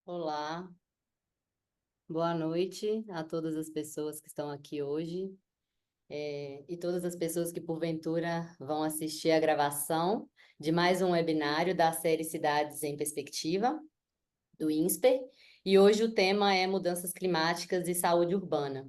Olá, boa noite a todas as pessoas que estão aqui hoje, e todas as pessoas que porventura vão assistir a gravação de mais um webinário da série Cidades em Perspectiva, do INSPER, e hoje o tema é mudanças climáticas e saúde urbana.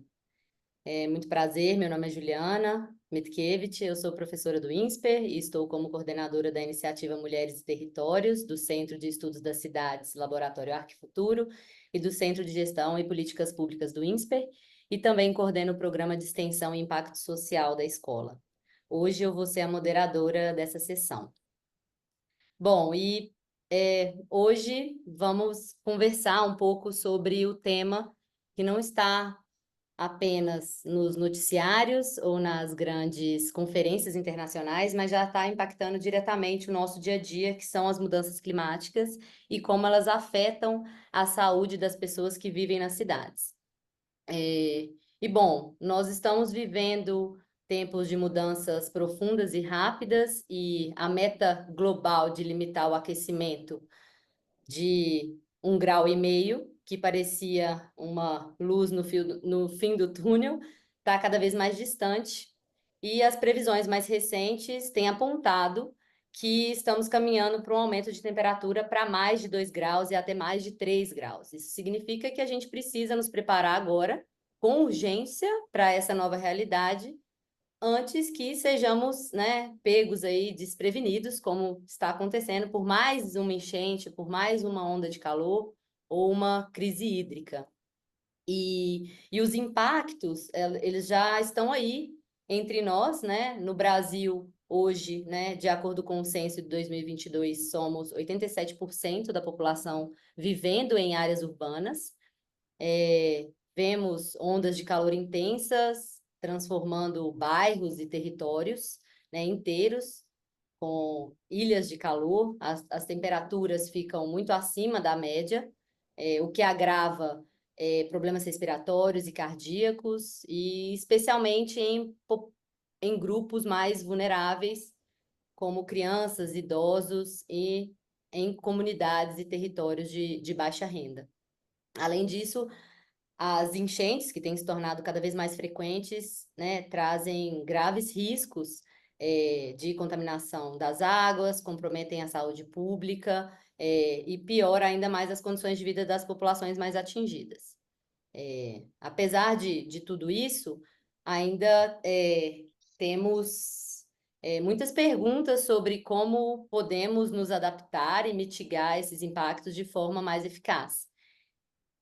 Muito prazer, meu nome é Juliana Mitkiewicz, eu sou professora do INSPER e estou como coordenadora da iniciativa Mulheres e Territórios, do Centro de Estudos das Cidades, Laboratório Arquifuturo, e do Centro de Gestão e Políticas Públicas do INSPER, e também coordeno o Programa de Extensão e Impacto Social da escola. Hoje eu vou ser a moderadora dessa sessão. Bom, hoje vamos conversar um pouco sobre o tema que não está apenas nos noticiários ou nas grandes conferências internacionais, mas já está impactando diretamente o nosso dia a dia, que são as mudanças climáticas e como elas afetam a saúde das pessoas que vivem nas cidades. Bom, nós estamos vivendo tempos de mudanças profundas e rápidas, e a meta global de limitar o aquecimento de 1,5 graus, que parecia uma luz no fim do túnel, está cada vez mais distante. E as previsões mais recentes têm apontado que estamos caminhando para um aumento de temperatura para mais de 2 graus e até mais de 3 graus. Isso significa que a gente precisa nos preparar agora, com urgência, para essa nova realidade, antes que sejamos, né, pegos aí desprevenidos, como está acontecendo por mais uma enchente, por mais uma onda de calor ou uma crise hídrica. E os impactos, eles já estão aí entre nós, né? No Brasil, hoje, né, de acordo com o censo de 2022, somos 87% da população vivendo em áreas urbanas. Vemos ondas de calor intensas, transformando bairros e territórios, né, inteiros, com ilhas de calor. As temperaturas ficam muito acima da média, o que agrava problemas respiratórios e cardíacos, e especialmente em grupos mais vulneráveis, como crianças, idosos e em comunidades e territórios de baixa renda. Além disso, as enchentes, que têm se tornado cada vez mais frequentes, né, trazem graves riscos de contaminação das águas, comprometem a saúde pública, e piora ainda mais as condições de vida das populações mais atingidas. Apesar de tudo isso, ainda temos muitas perguntas sobre como podemos nos adaptar e mitigar esses impactos de forma mais eficaz.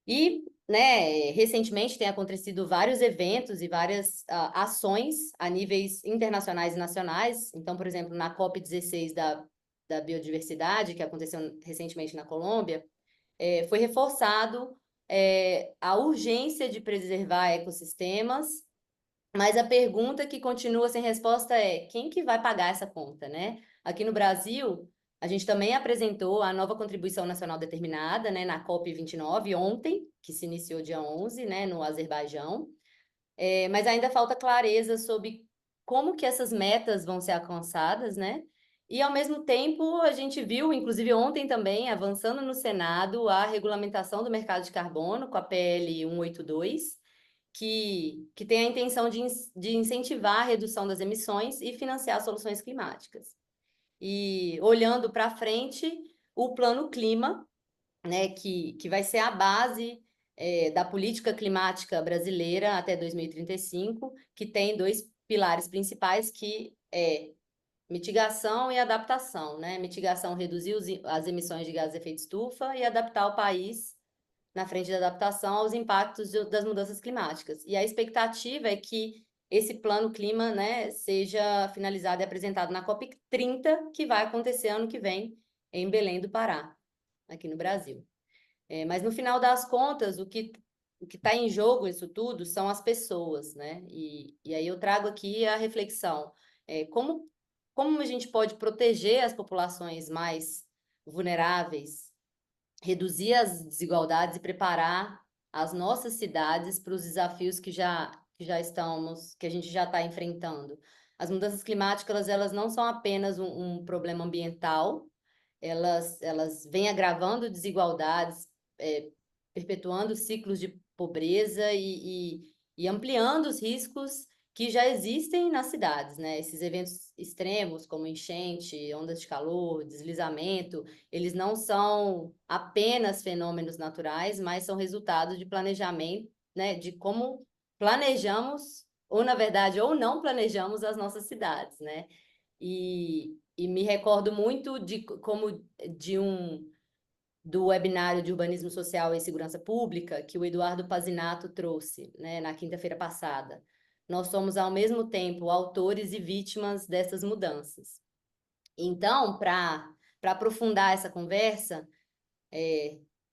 E, né, recentemente tem acontecido vários eventos e várias ações a níveis internacionais e nacionais. Então, por exemplo, na COP16 da biodiversidade, que aconteceu recentemente na Colômbia, foi reforçado a urgência de preservar ecossistemas, mas a pergunta que continua sem resposta é: quem que vai pagar essa conta, né? Aqui no Brasil, a gente também apresentou a nova contribuição nacional determinada, né, na COP29 ontem, que se iniciou dia 11, né, no Azerbaijão. Mas ainda falta clareza sobre como que essas metas vão ser alcançadas, né? E, ao mesmo tempo, a gente viu, inclusive ontem também, avançando no Senado, a regulamentação do mercado de carbono, com a PL 182, que tem a intenção de incentivar a redução das emissões e financiar soluções climáticas. E, olhando para frente, o Plano Clima, né, que vai ser a base da política climática brasileira até 2035, que tem dois pilares principais, que é mitigação e adaptação, né? Mitigação, reduzir as emissões de gases de efeito estufa, e adaptar o país na frente da adaptação aos impactos das mudanças climáticas. E a expectativa é que esse plano clima, né, seja finalizado e apresentado na COP30, que vai acontecer ano que vem em Belém do Pará, aqui no Brasil. Mas no final das contas, o que está em jogo isso tudo são as pessoas, né? E aí eu trago aqui a reflexão: como a gente pode proteger as populações mais vulneráveis, reduzir as desigualdades e preparar as nossas cidades para os desafios que a gente já está enfrentando. As mudanças climáticas, elas não são apenas um problema ambiental, elas vêm agravando desigualdades perpetuando ciclos de pobreza e ampliando os riscos que já existem nas cidades, né? Esses eventos extremos, como enchente, ondas de calor, deslizamento, eles não são apenas fenômenos naturais, mas são resultado de planejamento, né? De como planejamos, ou na verdade, ou não planejamos as nossas cidades, né? E me recordo muito de como de um do webinário de urbanismo social e segurança pública que o Eduardo Pazinato trouxe, né, na quinta-feira passada. Nós somos ao mesmo tempo autores e vítimas dessas mudanças. Então, para aprofundar essa conversa,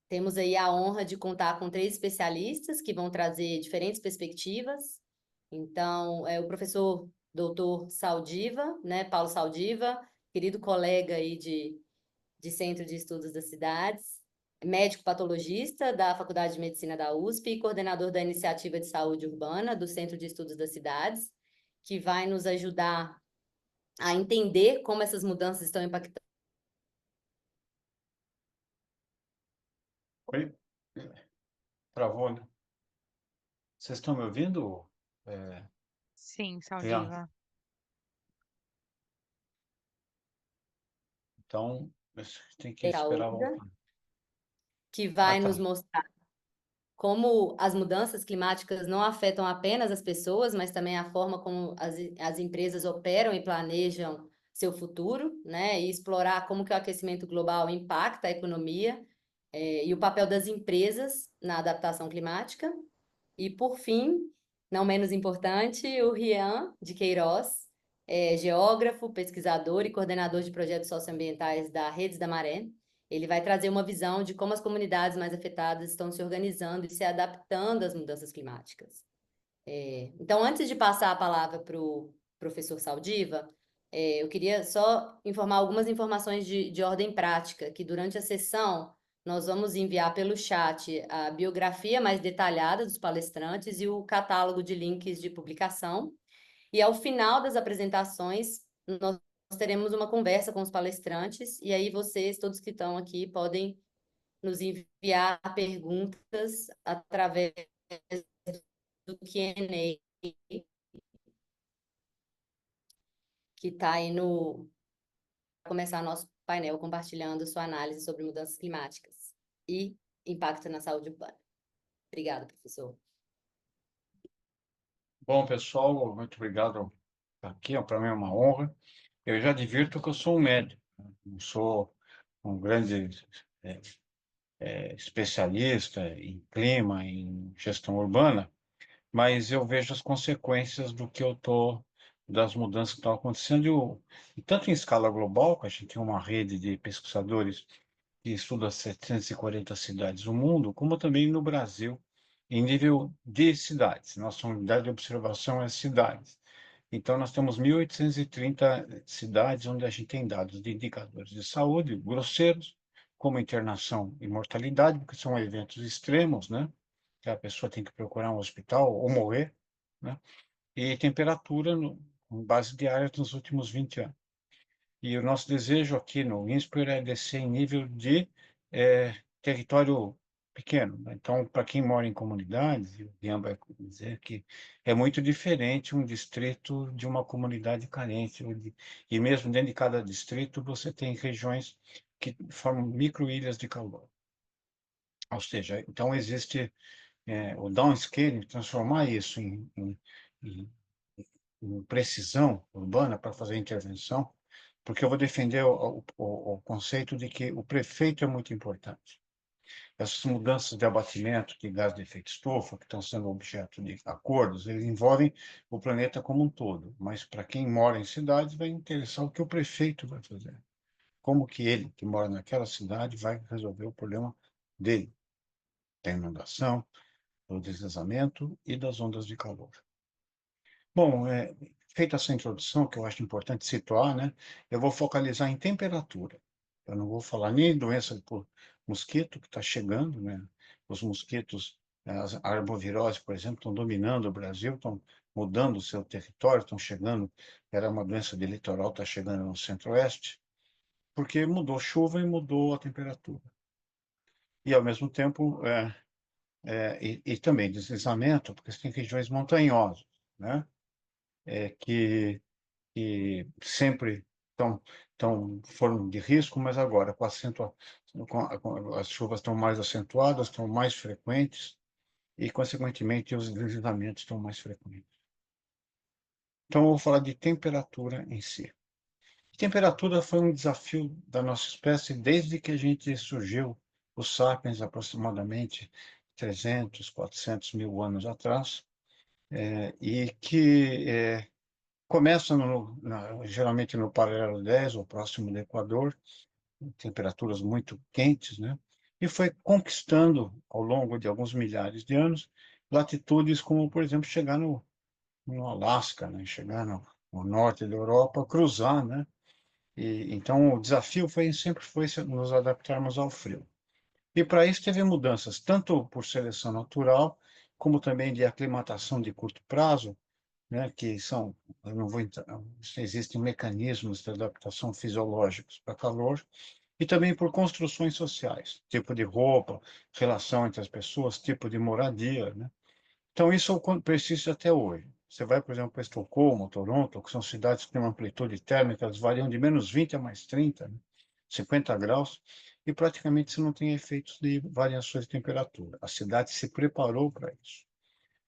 temos aí a honra de contar com 3 especialistas que vão trazer diferentes perspectivas. Então, é o professor doutor Saldiva, né, Paulo Saldiva, querido colega aí de Centro de Estudos das Cidades, médico patologista da Faculdade de Medicina da USP e coordenador da Iniciativa de Saúde Urbana do Centro de Estudos das Cidades, que vai nos ajudar a entender como essas mudanças estão impactando. Oi? Travou, né? Vocês estão me ouvindo? Sim, Rian? Saldiva. Então, tem que esperar voltar. Que Ah, vai nos tá. mostrar como as mudanças climáticas não afetam apenas as pessoas, mas também a forma como as empresas operam e planejam seu futuro, né? E explorar como que o aquecimento global impacta a economia, e o papel das empresas na adaptação climática. E, por fim, não menos importante, o Rian de Queiroz, geógrafo, pesquisador e coordenador de projetos socioambientais da Redes da Maré. Ele vai trazer uma visão de como as comunidades mais afetadas estão se organizando e se adaptando às mudanças climáticas. Então, antes de passar a palavra para o professor Saldiva, eu queria só informar algumas informações de ordem prática, que durante a sessão nós vamos enviar pelo chat a biografia mais detalhada dos palestrantes e o catálogo de links de publicação. E ao final das apresentações, nós teremos uma conversa com os palestrantes, e aí vocês, todos que estão aqui, podem nos enviar perguntas através do Q&A que está aí no começar nosso painel compartilhando sua análise sobre mudanças climáticas e impacto na saúde urbana. Obrigada, professor. Bom, pessoal, muito obrigado por aqui. Para mim é uma honra. Eu já advirto que eu sou um médico, né? Não sou um grande é, especialista em clima, em gestão urbana, mas eu vejo as consequências do que eu estou, das mudanças que estão acontecendo, e tanto em escala global, que a gente tem uma rede de pesquisadores que estuda 740 cidades do mundo, como também no Brasil, em nível de cidades. Nossa unidade de observação é cidades. Então, nós temos 1.830 cidades onde a gente tem dados de indicadores de saúde grosseiros, como internação e mortalidade, porque são eventos extremos, né? Que a pessoa tem que procurar um hospital ou morrer, né? E temperatura com base diária nos últimos 20 anos. E o nosso desejo aqui no INSPER é descer em nível de território pequeno, né? Então, para quem mora em comunidades, o Ian vai dizer que é muito diferente um distrito de uma comunidade carente, e mesmo dentro de cada distrito você tem regiões que formam micro-ilhas de calor. Ou seja, então existe o downscaling, transformar isso em, em precisão urbana para fazer intervenção, porque eu vou defender o conceito de que o prefeito é muito importante. Essas mudanças de abatimento de gás de efeito estufa, que estão sendo objeto de acordos, eles envolvem o planeta como um todo, mas para quem mora em cidades vai interessar o que o prefeito vai fazer. Como que ele, que mora naquela cidade, vai resolver o problema dele, da inundação, do deslizamento e das ondas de calor. Bom, feita essa introdução, que eu acho importante situar, né, eu vou focalizar em temperatura. Eu não vou falar nem doença por mosquito, que está chegando, né? Os mosquitos, as arboviroses, por exemplo, estão dominando o Brasil, estão mudando o seu território, estão chegando, era uma doença de litoral, está chegando no centro-oeste, porque mudou chuva e mudou a temperatura. e, ao mesmo tempo, e também deslizamento, porque você tem regiões montanhosas, né? Que sempre foram de risco, mas agora, as chuvas estão mais acentuadas, estão mais frequentes, e, consequentemente, os deslizamentos estão mais frequentes. Então, eu vou falar de temperatura em si. Temperatura foi um desafio da nossa espécie desde que a gente surgiu, os sapiens, aproximadamente 300, 400 mil anos atrás, e que começa geralmente no paralelo 10, ou próximo do Equador, temperaturas muito quentes, né? E foi conquistando, ao longo de alguns milhares de anos, latitudes como, por exemplo, chegar no Alasca, né? Chegar no norte da Europa, cruzar, né? Então, o desafio sempre foi nos adaptarmos ao frio. E para isso teve mudanças, tanto por seleção natural, como também de aclimatação de curto prazo, né, que são, eu não vou entrar, existem mecanismos de adaptação fisiológicos para calor, e também por construções sociais, tipo de roupa, relação entre as pessoas, tipo de moradia, né? Então, isso persiste até hoje. Você vai, por exemplo, para Estocolmo, Toronto, que são cidades que têm uma amplitude térmica, elas variam de -20 a +30, né? 50 graus, e praticamente você não tem efeitos de variações de temperatura. A cidade se preparou para isso.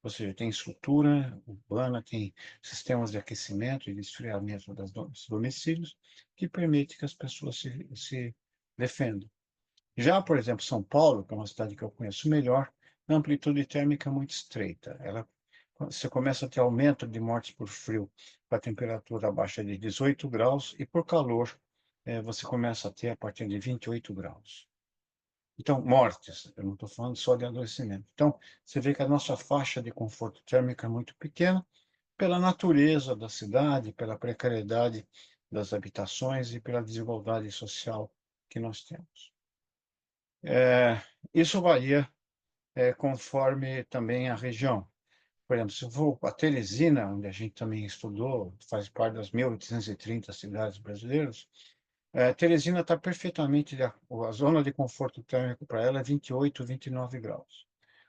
Ou seja, tem estrutura urbana, tem sistemas de aquecimento e de esfriamento dos domicílios, que permite que as pessoas se defendam. Já, por exemplo, São Paulo, que é uma cidade que eu conheço melhor, a amplitude térmica é muito estreita. Você começa a ter aumento de mortes por frio com a temperatura abaixo de 18 graus, e por calor você começa a ter a partir de 28 graus. Então, mortes, eu não estou falando só de adoecimento. Então, você vê que a nossa faixa de conforto térmico é muito pequena, pela natureza da cidade, pela precariedade das habitações e pela desigualdade social que nós temos. Isso varia conforme também a região. Por exemplo, se eu for a Teresina, onde a gente também estudou, faz parte das 1.830 cidades brasileiras, Teresina está perfeitamente, a zona de conforto térmico para ela é 28, 29 graus.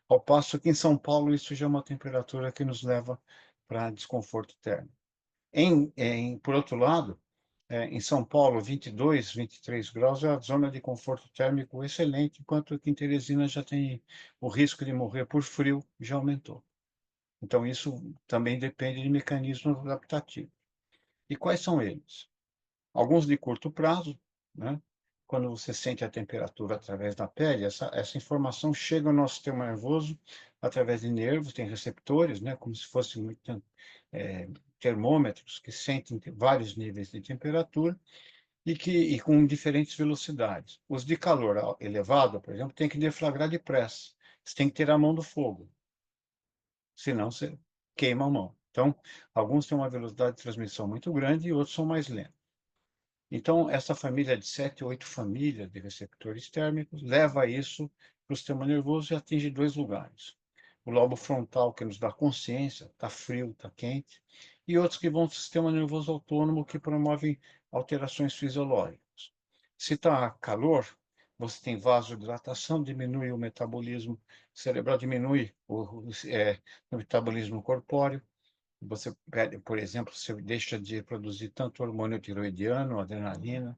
Ao passo que em São Paulo isso já é uma temperatura que nos leva para desconforto térmico. Por outro lado, em São Paulo, 22, 23 graus é a zona de conforto térmico excelente, enquanto que em Teresina já tem o risco de morrer por frio, já aumentou. Então, isso também depende de mecanismos adaptativos. E quais são eles? Alguns de curto prazo, né? Quando você sente a temperatura através da pele, essa informação chega ao nosso sistema nervoso através de nervos, tem receptores, né? Como se fossem termômetros que sentem vários níveis de temperatura e com diferentes velocidades. Os de calor elevado, por exemplo, tem que deflagrar depressa. Você tem que ter a mão do fogo, senão você queima a mão. Então, alguns têm uma velocidade de transmissão muito grande e outros são mais lentos. Então, essa família de 7, 8 famílias de receptores térmicos leva isso para o sistema nervoso e atinge dois lugares. O lobo frontal, que nos dá consciência, está frio, está quente, e outros que vão para o sistema nervoso autônomo, que promovem alterações fisiológicas. Se está calor, você tem vasodilatação, diminui o metabolismo cerebral, diminui o metabolismo corpóreo. Você, por exemplo, você deixa de produzir tanto hormônio tiroidiano, adrenalina.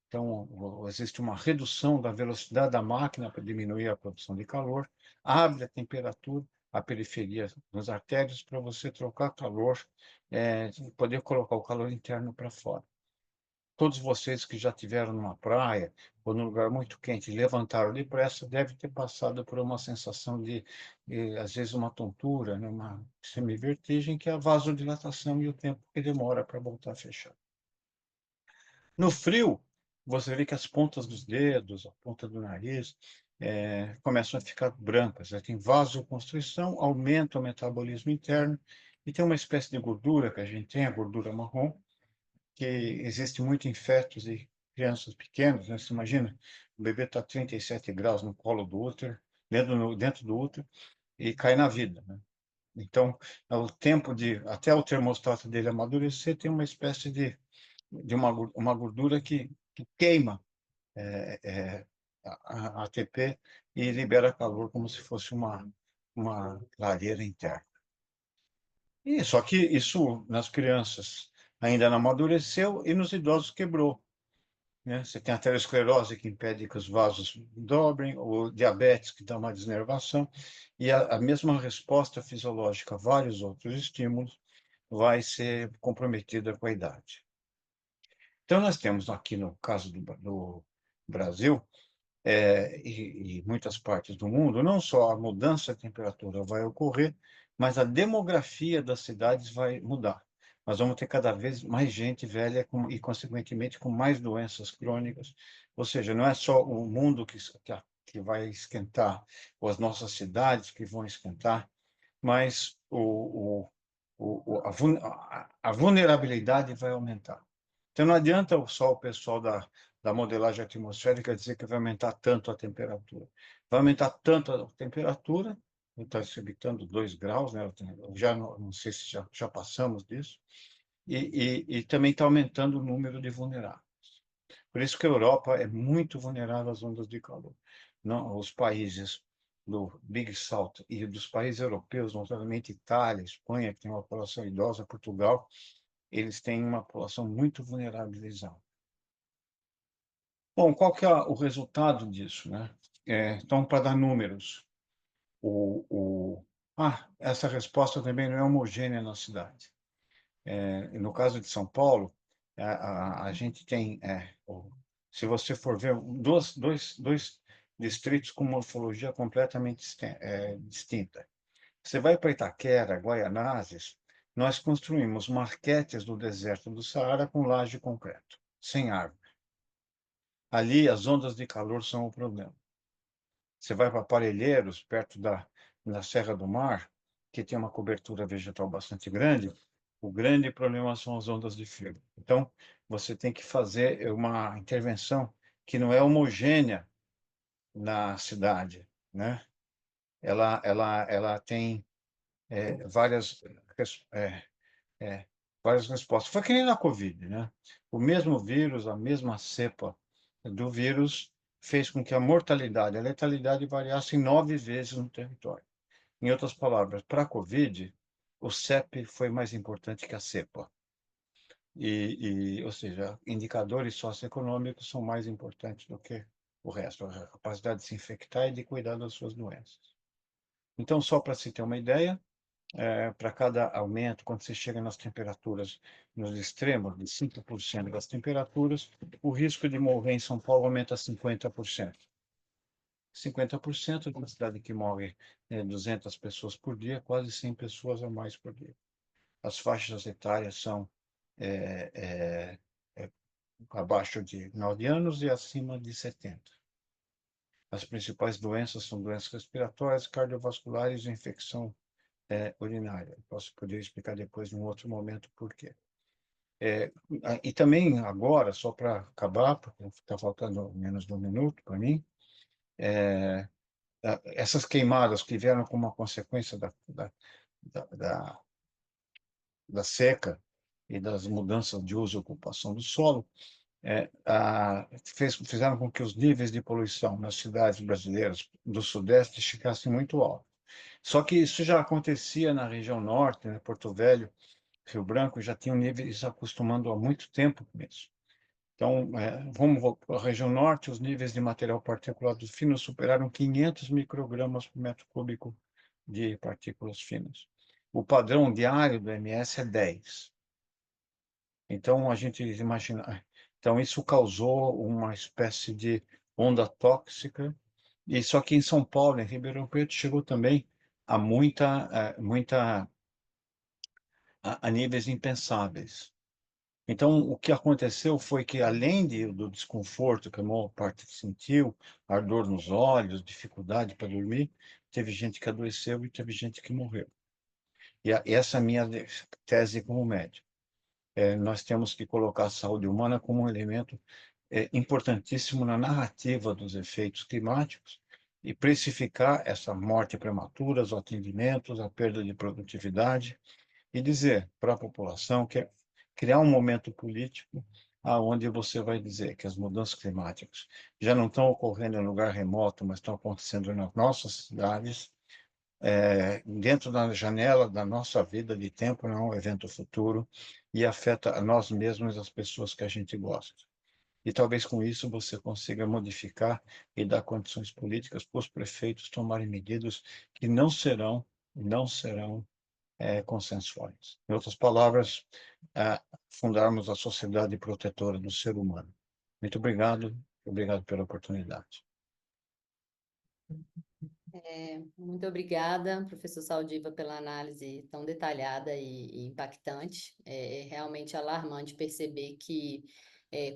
Então, existe uma redução da velocidade da máquina para diminuir a produção de calor, abre a temperatura, a periferia das artérias para você trocar calor, poder colocar o calor interno para fora. Todos vocês que já estiveram numa praia ou num lugar muito quente e levantaram depressa, devem ter passado por uma sensação às vezes, uma tontura, né, uma semivertigem, que é a vasodilatação e o tempo que demora para voltar a fechar. No frio, você vê que as pontas dos dedos, a ponta do nariz, começam a ficar brancas. Tem vasoconstrição, aumenta o metabolismo interno, e tem uma espécie de gordura que a gente tem, a gordura marrom, que existe muito em fetos e crianças pequenas, né? Você imagina, o bebê está a 37 graus no colo do útero, dentro do útero, e cai na vida, né? Então, o tempo até o termostato dele amadurecer, tem uma espécie de uma gordura que queima ATP e libera calor como se fosse uma lareira interna. E só que isso nas crianças ainda não amadureceu e nos idosos quebrou, né? Você tem a aterosclerose que impede que os vasos dobrem, o diabetes que dá uma desnervação, e a mesma resposta fisiológica a vários outros estímulos vai ser comprometida com a idade. Então, nós temos aqui no caso do Brasil, e muitas partes do mundo, não só a mudança de temperatura vai ocorrer, mas a demografia das cidades vai mudar. Nós vamos ter cada vez mais gente velha e, consequentemente, com mais doenças crônicas. Ou seja, não é só o mundo que vai esquentar, ou as nossas cidades que vão esquentar, mas a vulnerabilidade vai aumentar. Então, não adianta só o pessoal da modelagem atmosférica dizer que vai aumentar tanto a temperatura. Vai aumentar tanto a temperatura, está se evitando 2 graus, né? Eu já não sei se já passamos disso, e também está aumentando o número de vulneráveis. Por isso que a Europa é muito vulnerável às ondas de calor. Não, os países do Big South e dos países europeus, notablemente Itália, Espanha, que tem uma população idosa, Portugal, eles têm uma população muito vulnerabilizada. Bom, qual que é o resultado disso, né? Então, para dar números, essa resposta também não é homogênea na cidade. No caso de São Paulo, a gente tem, se você for ver, dois distritos com morfologia completamente distinta. Você vai para Itaquera, Guaianazes, nós construímos marquetes do deserto do Saara com laje de concreto, sem árvore. Ali, as ondas de calor são o problema. Você vai para Parelheiros, perto da Serra do Mar, que tem uma cobertura vegetal bastante grande, o grande problema são as ondas de frio. Então, você tem que fazer uma intervenção que não é homogênea na cidade, né? Ela tem várias, é, várias respostas. Foi que nem na Covid, né? O mesmo vírus, a mesma cepa do vírus fez com que a mortalidade, a letalidade variasse 9 vezes no território. Em outras palavras, para a Covid, o CEP foi mais importante que a cepa. Ou seja, indicadores socioeconômicos são mais importantes do que o resto, a capacidade de se infectar e de cuidar das suas doenças. Então, só para se ter uma ideia, para cada aumento, quando você chega nas temperaturas, nos extremos de 5% das temperaturas, o risco de morrer em São Paulo aumenta 50%. 50% de uma cidade que morre 200 pessoas por dia, quase 100 pessoas a mais por dia. As faixas etárias são abaixo de 9 anos e acima de 70. As principais doenças são doenças respiratórias, cardiovasculares e infecção urinária. Poder explicar depois, em outro momento, por quê. E também agora, só para acabar, porque está faltando menos de 1 minuto para mim, essas queimadas que vieram como uma consequência da seca e das mudanças de uso e ocupação do solo, fizeram com que os níveis de poluição nas cidades brasileiras do Sudeste chegassem muito altos. Só que isso já acontecia na região norte, né, Porto Velho, Rio Branco, já tinham níveis acostumando há muito tempo com isso. Então, vamos para a região norte, os níveis de material particulado fino superaram 500 microgramas por metro cúbico de partículas finas. O padrão diário do MS é 10. Então, a gente imagina... Então, isso causou uma espécie de onda tóxica, e só que em São Paulo, em Ribeirão Preto, chegou também a a níveis impensáveis. Então, o que aconteceu foi que, além do desconforto que a maior parte sentiu, ardor nos olhos, dificuldade para dormir, teve gente que adoeceu e teve gente que morreu. E essa é a minha tese como médico. Nós temos que colocar a saúde humana como um elemento importantíssimo na narrativa dos efeitos climáticos e precificar essa morte prematura, os atendimentos, a perda de produtividade, e dizer para a população que criar um momento político aonde você vai dizer que as mudanças climáticas já não estão ocorrendo em lugar remoto, mas estão acontecendo nas nossas cidades, dentro da janela da nossa vida de tempo, não é um evento futuro, e afeta a nós mesmos e as pessoas que a gente gosta. E talvez com isso você consiga modificar e dar condições políticas para os prefeitos tomarem medidas que não serão consensuais. Em outras palavras, fundarmos a sociedade protetora do ser humano. Muito obrigado pela oportunidade. Muito obrigada, professor Saldiva, pela análise tão detalhada e impactante. É realmente alarmante perceber que,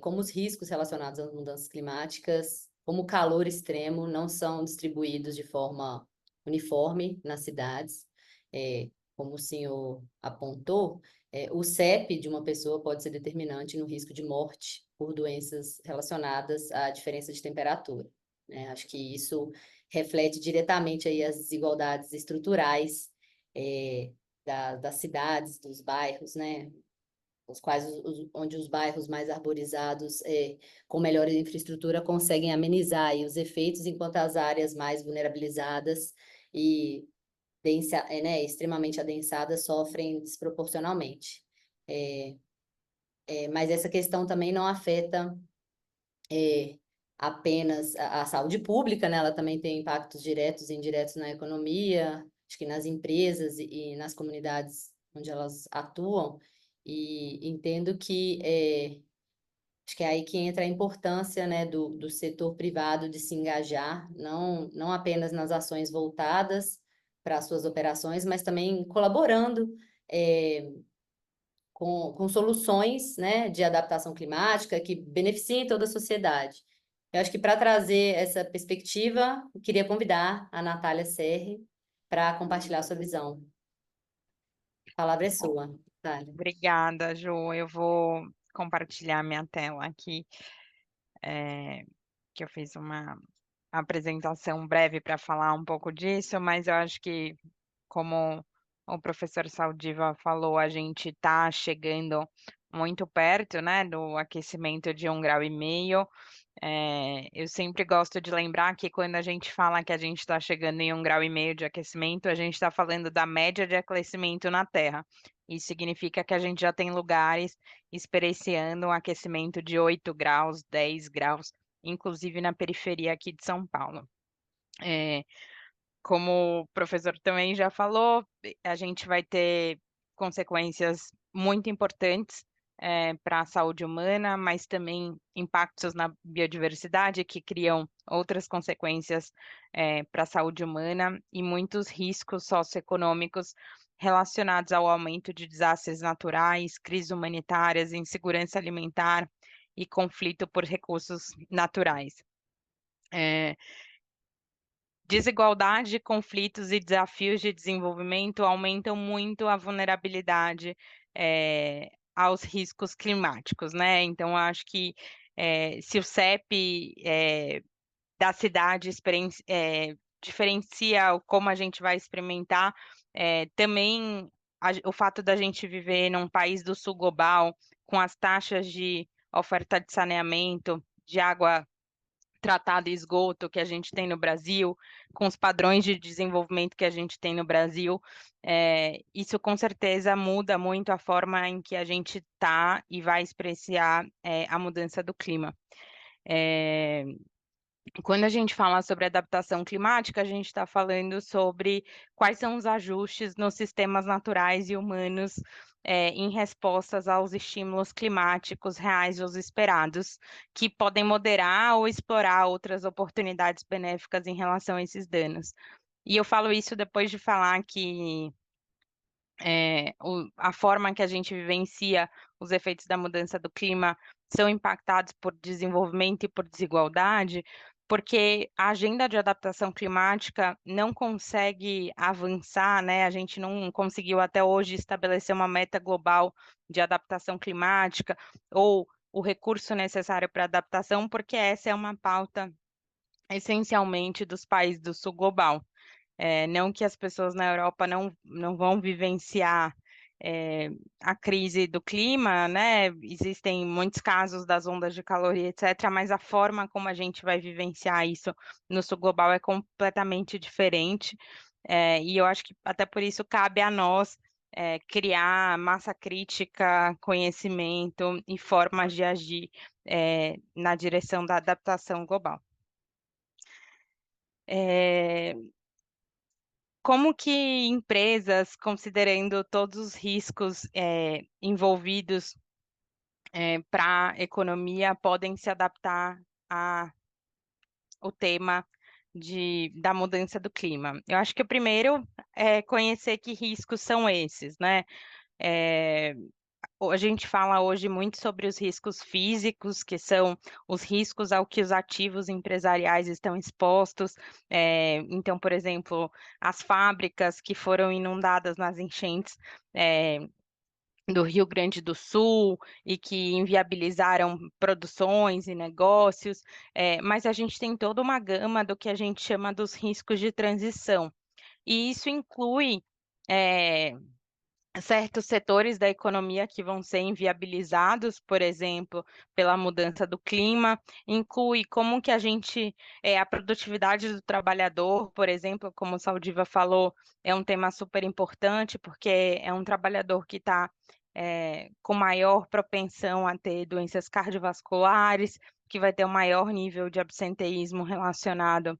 como os riscos relacionados às mudanças climáticas, como o calor extremo, não são distribuídos de forma uniforme nas cidades. Como o senhor apontou, o CEP de uma pessoa pode ser determinante no risco de morte por doenças relacionadas à diferença de temperatura, né? Acho que isso reflete diretamente aí as desigualdades estruturais das cidades, dos bairros, né? Onde os bairros mais arborizados, com melhor infraestrutura, conseguem amenizar aí os efeitos, enquanto as áreas mais vulnerabilizadas e extremamente adensadas sofrem desproporcionalmente. Mas essa questão também não afeta apenas a saúde pública, né? Ela também tem impactos diretos e indiretos na economia, acho que nas empresas e nas comunidades onde elas atuam, e entendo que acho que é aí que entra a importância, né, do setor privado de se engajar, não apenas nas ações voltadas para as suas operações, mas também colaborando com soluções, né, de adaptação climática que beneficiem toda a sociedade. Eu acho que para trazer essa perspectiva, eu queria convidar a Natália Serri para compartilhar sua visão. A palavra é sua, Natália. Obrigada, Ju. Eu vou compartilhar minha tela aqui, que eu fiz uma apresentação breve para falar um pouco disso, mas eu acho que, como o professor Saldiva falou, a gente está chegando muito perto, né, do aquecimento de 1,5 graus. Eu sempre gosto de lembrar que quando a gente fala que a gente está chegando em 1,5 graus de aquecimento, a gente está falando da média de aquecimento na Terra. Isso significa que a gente já tem lugares experienciando um aquecimento de 8 graus, 10 graus, inclusive na periferia aqui de São Paulo. Como o professor também já falou, a gente vai ter consequências muito importantes para a saúde humana, mas também impactos na biodiversidade que criam outras consequências para a saúde humana e muitos riscos socioeconômicos relacionados ao aumento de desastres naturais, crises humanitárias, insegurança alimentar e conflito por recursos naturais. Desigualdade, conflitos e desafios de desenvolvimento aumentam muito a vulnerabilidade aos riscos climáticos, né? Então, acho que se o CEP da cidade diferencia como a gente vai experimentar, também o fato da gente viver num país do sul global, com as taxas de oferta de saneamento, de água tratada e esgoto que a gente tem no Brasil, com os padrões de desenvolvimento que a gente tem no Brasil, isso com certeza muda muito a forma em que a gente está e vai experienciar a mudança do clima. Quando a gente fala sobre adaptação climática, a gente está falando sobre quais são os ajustes nos sistemas naturais e humanos em respostas aos estímulos climáticos reais ou esperados, que podem moderar ou explorar outras oportunidades benéficas em relação a esses danos. E eu falo isso depois de falar que a forma que a gente vivencia os efeitos da mudança do clima são impactados por desenvolvimento e por desigualdade, porque a agenda de adaptação climática não consegue avançar, né? A gente não conseguiu até hoje estabelecer uma meta global de adaptação climática ou o recurso necessário para adaptação, porque essa é uma pauta essencialmente dos países do sul global. Não que as pessoas na Europa não vão vivenciar a crise do clima, né? Existem muitos casos das ondas de calor e etc., mas a forma como a gente vai vivenciar isso no sul global é completamente diferente. E eu acho que até por isso cabe a nós criar massa crítica, conhecimento e formas de agir na direção da adaptação global. Como que empresas, considerando todos os riscos envolvidos para a economia, podem se adaptar ao tema da mudança do clima? Eu acho que o primeiro é conhecer que riscos são esses, né? A gente fala hoje muito sobre os riscos físicos, que são os riscos ao que os ativos empresariais estão expostos. Então, por exemplo, as fábricas que foram inundadas nas enchentes do Rio Grande do Sul e que inviabilizaram produções e negócios, mas a gente tem toda uma gama do que a gente chama dos riscos de transição. E isso inclui certos setores da economia que vão ser inviabilizados, por exemplo, pela mudança do clima, inclui como que a produtividade do trabalhador, por exemplo, como o Saldiva falou, é um tema super importante, porque é um trabalhador que está com maior propensão a ter doenças cardiovasculares, que vai ter um maior nível de absenteísmo relacionado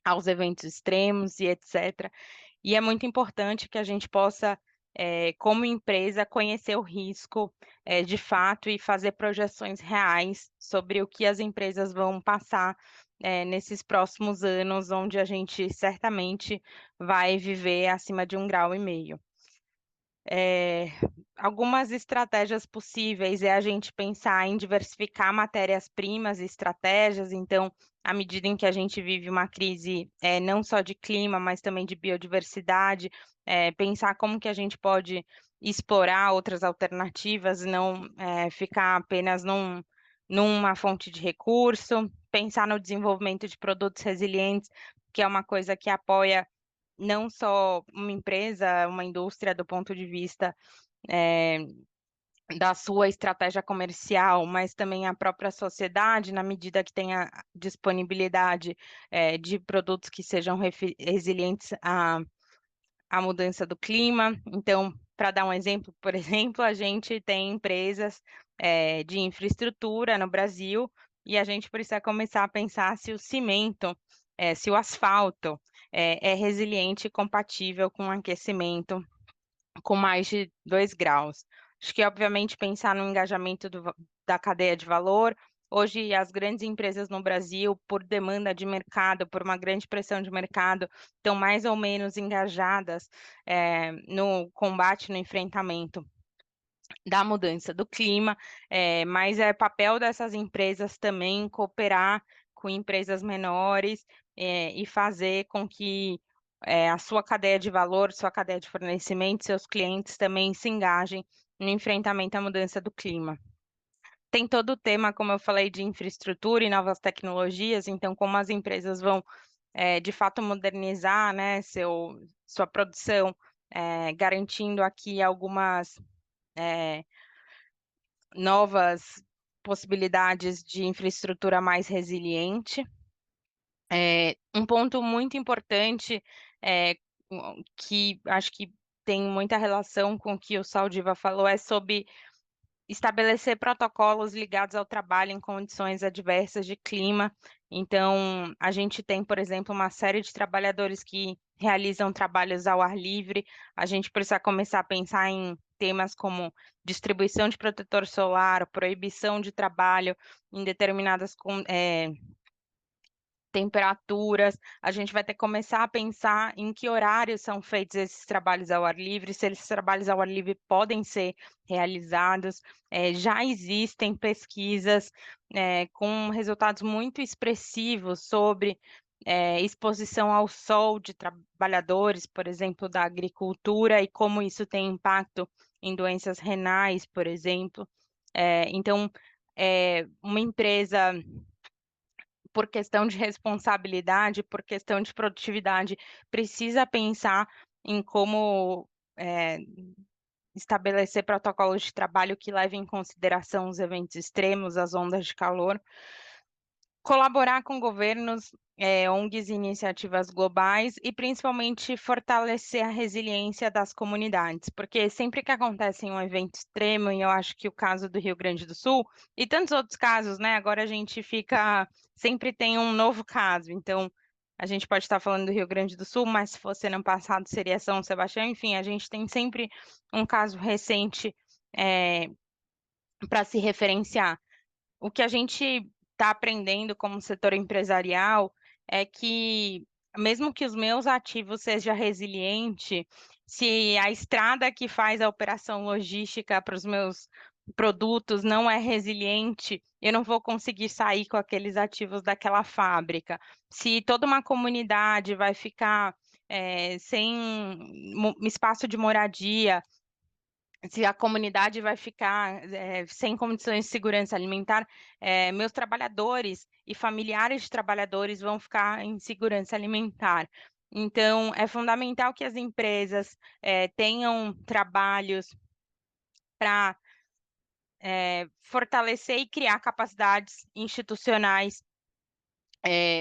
aos eventos extremos e etc. E é muito importante que a gente possa, como empresa, conhecer o risco de fato e fazer projeções reais sobre o que as empresas vão passar nesses próximos anos, onde a gente certamente vai viver acima de 1,5 graus. Algumas estratégias possíveis é a gente pensar em diversificar matérias-primas e estratégias. Então, à medida em que a gente vive uma crise não só de clima, mas também de biodiversidade, pensar como que a gente pode explorar outras alternativas, não ficar apenas numa fonte de recurso, pensar no desenvolvimento de produtos resilientes, que é uma coisa que apoia não só uma empresa, uma indústria do ponto de vista da sua estratégia comercial, mas também a própria sociedade, na medida que tenha disponibilidade de produtos que sejam resilientes à mudança do clima. Então, para dar um exemplo, por exemplo, a gente tem empresas de infraestrutura no Brasil e a gente precisa começar a pensar se o cimento, se o asfalto é resiliente e compatível com aquecimento com mais de 2 graus. Acho que, obviamente, pensar no engajamento da cadeia de valor. Hoje, as grandes empresas no Brasil, por demanda de mercado, por uma grande pressão de mercado, estão mais ou menos engajadas no combate, no enfrentamento da mudança do clima, mas é papel dessas empresas também cooperar com empresas menores e fazer com que a sua cadeia de valor, sua cadeia de fornecimento, seus clientes também se engajem no enfrentamento à mudança do clima. Tem todo o tema, como eu falei, de infraestrutura e novas tecnologias, então como as empresas vão de fato modernizar, né, sua produção, garantindo aqui algumas novas possibilidades de infraestrutura mais resiliente. Um ponto muito importante, que acho que tem muita relação com o que o Saldiva falou, é sobre estabelecer protocolos ligados ao trabalho em condições adversas de clima. Então, a gente tem, por exemplo, uma série de trabalhadores que realizam trabalhos ao ar livre. A gente precisa começar a pensar em temas como distribuição de protetor solar, proibição de trabalho em determinadas temperaturas. A gente vai ter que começar a pensar em que horários são feitos esses trabalhos ao ar livre, se esses trabalhos ao ar livre podem ser realizados. Já existem pesquisas com resultados muito expressivos sobre exposição ao sol de trabalhadores, por exemplo, da agricultura, e como isso tem impacto em doenças renais, por exemplo. Então, uma empresa, por questão de responsabilidade, por questão de produtividade, precisa pensar em como estabelecer protocolos de trabalho que levem em consideração os eventos extremos, as ondas de calor, colaborar com governos, ONGs e iniciativas globais e principalmente fortalecer a resiliência das comunidades, porque sempre que acontece um evento extremo, e eu acho que o caso do Rio Grande do Sul, e tantos outros casos, né? Agora a gente sempre tem um novo caso, então a gente pode estar falando do Rio Grande do Sul, mas se fosse ano passado seria São Sebastião, enfim, a gente tem sempre um caso recente para se referenciar. O que a gente está aprendendo como setor empresarial é que, mesmo que os meus ativos sejam resilientes, se a estrada que faz a operação logística para os meus produtos não é resiliente, eu não vou conseguir sair com aqueles ativos daquela fábrica. Se toda uma comunidade vai ficar sem espaço de moradia, se a comunidade vai ficar sem condições de segurança alimentar, meus trabalhadores e familiares de trabalhadores vão ficar em segurança alimentar. Então, é fundamental que as empresas tenham trabalhos para fortalecer e criar capacidades institucionais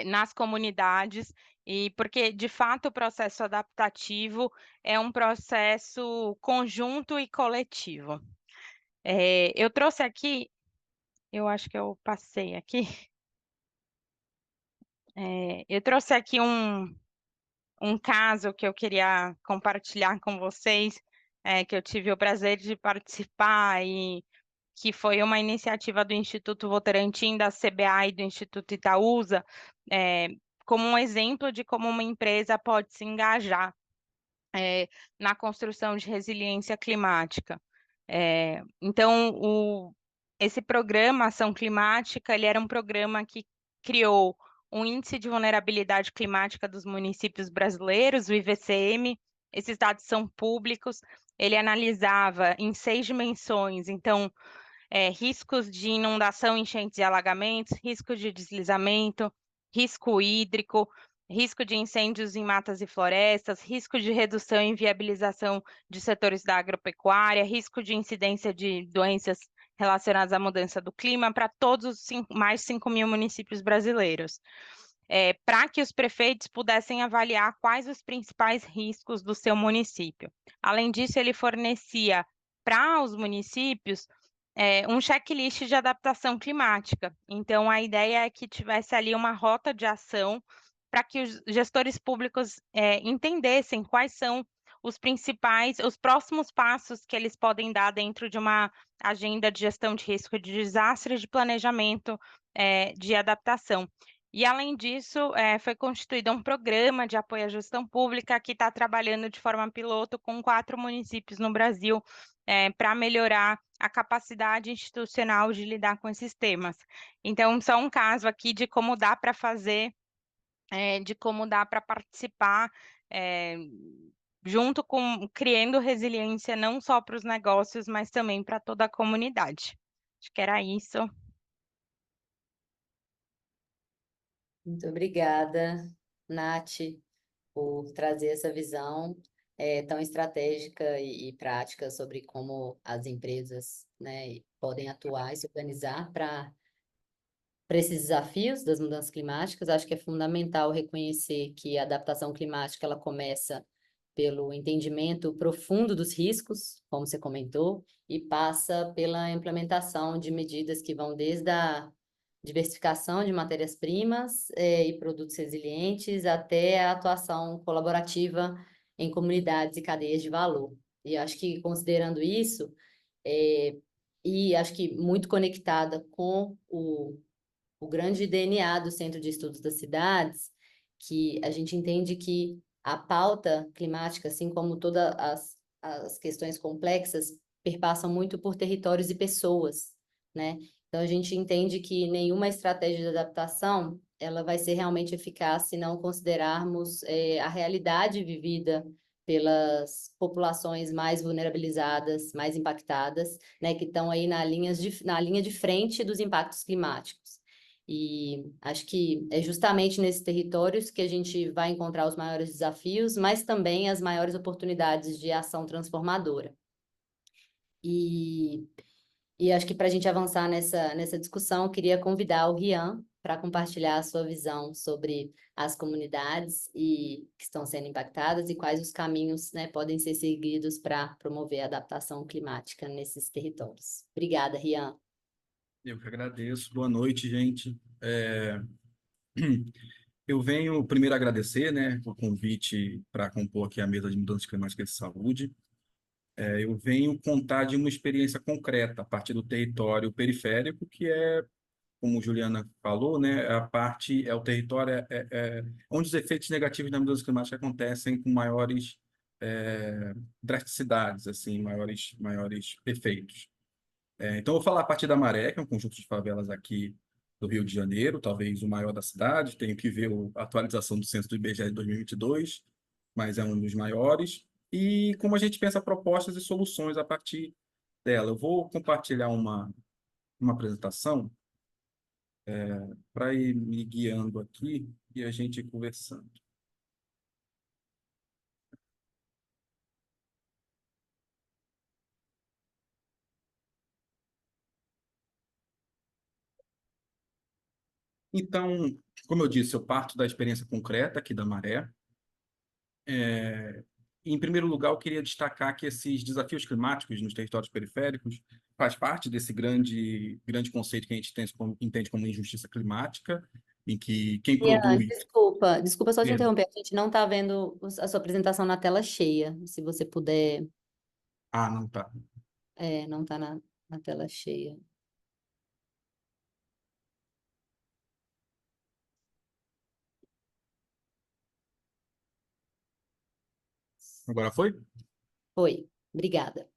nas comunidades, e porque, de fato, o processo adaptativo é um processo conjunto e coletivo. Eu trouxe aqui, eu acho que eu passei aqui, eu trouxe aqui um caso que eu queria compartilhar com vocês, que eu tive o prazer de participar e que foi uma iniciativa do Instituto Votorantim, da CBA e do Instituto Itaúsa, como um exemplo de como uma empresa pode se engajar na construção de resiliência climática. Então, esse programa Ação Climática, ele era um programa que criou um índice de vulnerabilidade climática dos municípios brasileiros, o IVCM. Esses dados são públicos. Ele analisava em 6 dimensões, então, riscos de inundação, enchentes e alagamentos, risco de deslizamento, risco hídrico, risco de incêndios em matas e florestas, risco de redução e inviabilização de setores da agropecuária, risco de incidência de doenças relacionadas à mudança do clima para todos os mais 5 mil municípios brasileiros. Para que os prefeitos pudessem avaliar quais os principais riscos do seu município. Além disso, ele fornecia para os municípios um checklist de adaptação climática. Então, a ideia é que tivesse ali uma rota de ação para que os gestores públicos entendessem quais são os próximos passos que eles podem dar dentro de uma agenda de gestão de risco de desastre, de planejamento de adaptação. E, além disso, foi constituído um programa de apoio à gestão pública que está trabalhando de forma piloto com 4 municípios no Brasil para melhorar a capacidade institucional de lidar com esses temas. Então, só um caso aqui de como dá para fazer, de como dá para participar, junto com criando resiliência não só para os negócios, mas também para toda a comunidade. Acho que era isso. Muito obrigada, Nath, por trazer essa visão tão estratégica e prática sobre como as empresas, né, podem atuar e se organizar para esses desafios das mudanças climáticas. Acho que é fundamental reconhecer que a adaptação climática ela começa pelo entendimento profundo dos riscos, como você comentou, e passa pela implementação de medidas que vão desde a diversificação de matérias-primas e produtos resilientes até a atuação colaborativa em comunidades e cadeias de valor. E acho que, considerando isso, e acho que muito conectada com o grande DNA do Centro de Estudos das Cidades, que a gente entende que a pauta climática, assim como todas as questões complexas, perpassam muito por territórios e pessoas, né? Então, a gente entende que nenhuma estratégia de adaptação ela vai ser realmente eficaz se não considerarmos a realidade vivida pelas populações mais vulnerabilizadas, mais impactadas, né, que estão aí na linha de frente dos impactos climáticos. E acho que é justamente nesses territórios que a gente vai encontrar os maiores desafios, mas também as maiores oportunidades de ação transformadora. E, e acho que para a gente avançar nessa discussão, eu queria convidar o Rian para compartilhar a sua visão sobre as comunidades que estão sendo impactadas e quais os caminhos, né, podem ser seguidos para promover a adaptação climática nesses territórios. Obrigada, Rian. Eu que agradeço. Boa noite, gente. Eu venho primeiro agradecer, né, o convite para compor aqui a mesa de mudanças climáticas e saúde. Eu venho contar de uma experiência concreta a partir do território periférico, que é, como Juliana falou, né, é o território onde os efeitos negativos da mudança climática acontecem com maiores drasticidades, assim, maiores efeitos. Então, eu vou falar a partir da Maré, que é um conjunto de favelas aqui do Rio de Janeiro, talvez o maior da cidade. Tenho que ver a atualização do censo do IBGE de 2022, mas é um dos maiores. E como a gente pensa propostas e soluções a partir dela. Eu vou compartilhar uma apresentação para ir me guiando aqui e a gente ir conversando. Então, como eu disse, eu parto da experiência concreta aqui da Maré. Em primeiro lugar, eu queria destacar que esses desafios climáticos nos territórios periféricos faz parte desse grande conceito que a gente entende como injustiça climática, em que quem Rian, produz... desculpa só te Perdão. interromper, a gente não está vendo a sua apresentação na tela cheia, se você puder, Ah, não tá. não está na tela cheia. Agora foi? Foi, obrigada.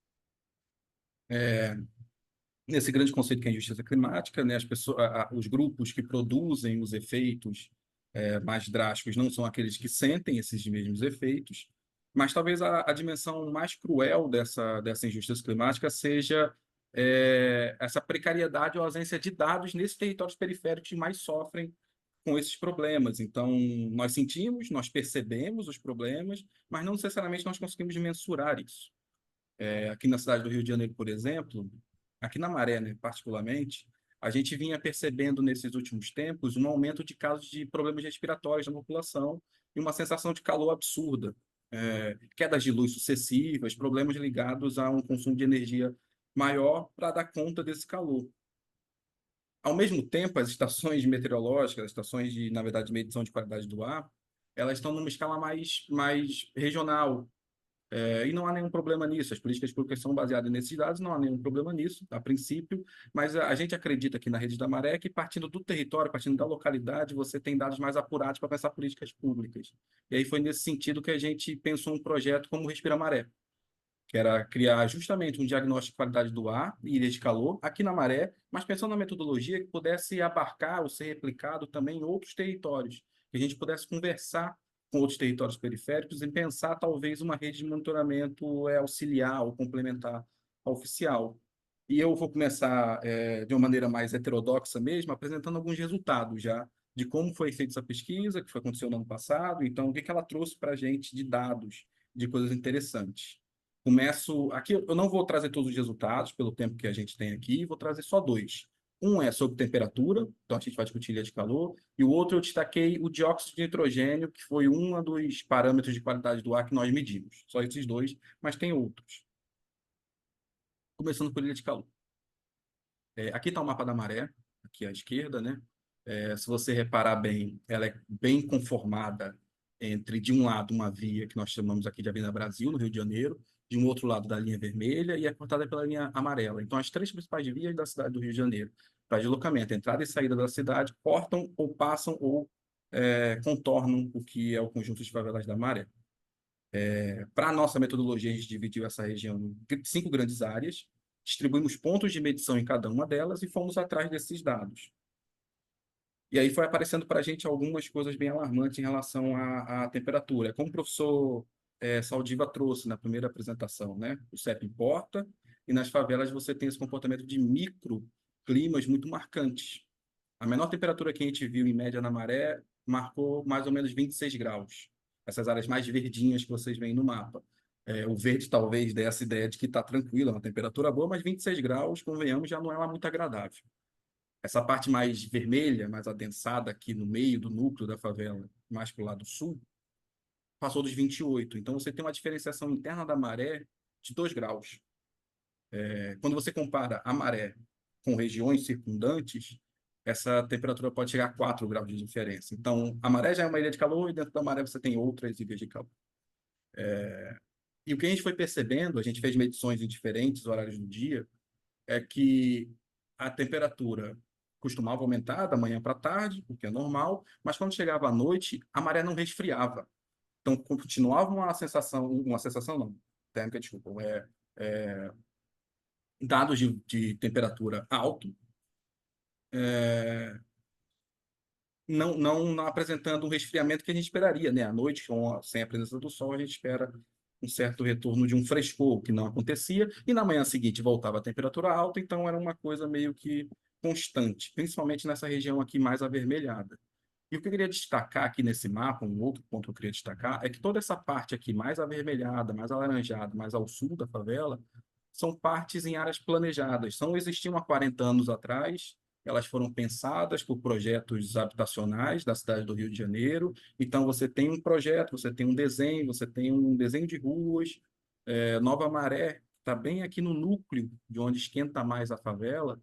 Nesse grande conceito que é a injustiça climática, né, as pessoas, os grupos que produzem os efeitos mais drásticos não são aqueles que sentem esses mesmos efeitos, mas talvez a dimensão mais cruel dessa injustiça climática seja essa precariedade ou ausência de dados nesses territórios periféricos que mais sofrem com esses problemas. Então, nós sentimos, nós percebemos os problemas, mas não necessariamente nós conseguimos mensurar isso. Aqui na cidade do Rio de Janeiro, por exemplo, aqui na Maré, né, particularmente, a gente vinha percebendo nesses últimos tempos um aumento de casos de problemas respiratórios na população e uma sensação de calor absurda. Quedas de luz sucessivas, problemas ligados a um consumo de energia maior para dar conta desse calor. Ao mesmo tempo, as estações meteorológicas, as estações na verdade, de medição de qualidade do ar, elas estão numa escala mais regional, e não há nenhum problema nisso. As políticas públicas são baseadas nesses dados, não há nenhum problema nisso, a princípio, mas a gente acredita aqui na Rede da Maré que, partindo do território, partindo da localidade, você tem dados mais apurados para pensar políticas públicas. E aí foi nesse sentido que a gente pensou um projeto como o Respira Maré, que era criar justamente um diagnóstico de qualidade do ar e ilha de calor aqui na Maré, mas pensando na metodologia que pudesse abarcar ou ser replicado também em outros territórios, que a gente pudesse conversar com outros territórios periféricos e pensar talvez uma rede de monitoramento auxiliar ou complementar à oficial. E eu vou começar de uma maneira mais heterodoxa mesmo, apresentando alguns resultados já de como foi feita essa pesquisa, que foi aconteceu no ano passado, então o que ela trouxe para a gente de dados, de coisas interessantes. Começo aqui, eu não vou trazer todos os resultados pelo tempo que a gente tem aqui, vou trazer só dois. Um é sobre temperatura, então a gente vai discutir ilha de calor, e o outro eu destaquei o dióxido de nitrogênio, que foi um dos parâmetros de qualidade do ar que nós medimos. Só esses dois, mas tem outros. Começando por ilha de calor. Aqui está o mapa da maré, aqui à esquerda, né? Se você reparar bem, ela é bem conformada entre, de um lado, uma via que nós chamamos aqui de Avenida Brasil, no Rio de Janeiro, de um outro lado da linha vermelha e é cortada pela linha amarela. Então, as três principais vias da cidade do Rio de Janeiro para deslocamento, entrada e saída da cidade, cortam ou passam ou contornam o que é o conjunto de favelas da Maré. Para a nossa metodologia, a gente dividiu essa região em 5 grandes áreas, distribuímos pontos de medição em cada uma delas e fomos atrás desses dados. E aí foi aparecendo para a gente algumas coisas bem alarmantes em relação à temperatura. Como o professor Saldiva trouxe na primeira apresentação, né? O CEP importa, e nas favelas você tem esse comportamento de microclimas muito marcantes. A menor temperatura que a gente viu, em média, na Maré, marcou mais ou menos 26 graus. Essas áreas mais verdinhas que vocês veem no mapa. O verde talvez dê essa ideia de que está tranquilo, é uma temperatura boa, mas 26 graus, convenhamos, já não é lá muito agradável. Essa parte mais vermelha, mais adensada aqui no meio do núcleo da favela, mais para o lado sul, passou dos 28. Então, você tem uma diferenciação interna da maré de 2 graus. Quando você compara a maré com regiões circundantes, essa temperatura pode chegar a 4 graus de diferença. Então, a maré já é uma ilha de calor e dentro da maré você tem outras ilhas de calor. E o que a gente foi percebendo, a gente fez medições em diferentes horários do dia, é que a temperatura costumava aumentar da manhã para a tarde, o que é normal, mas quando chegava à noite, a maré não resfriava. Então, continuava uma sensação não, térmica, desculpa, dados de temperatura alto, não apresentando um resfriamento que a gente esperaria, né? À noite, sem a presença do sol, a gente espera um certo retorno de um frescor, que não acontecia, e na manhã seguinte voltava a temperatura alta, então era uma coisa meio que constante, principalmente nessa região aqui mais avermelhada. E o que eu queria destacar aqui nesse mapa, um outro ponto que eu queria destacar, é que toda essa parte aqui mais avermelhada, mais alaranjada, mais ao sul da favela, são partes em áreas planejadas. Existiam há 40 anos atrás, elas foram pensadas por projetos habitacionais da cidade do Rio de Janeiro. Então, você tem um projeto, você tem um desenho de ruas. Nova Maré, que está bem aqui no núcleo de onde esquenta mais a favela,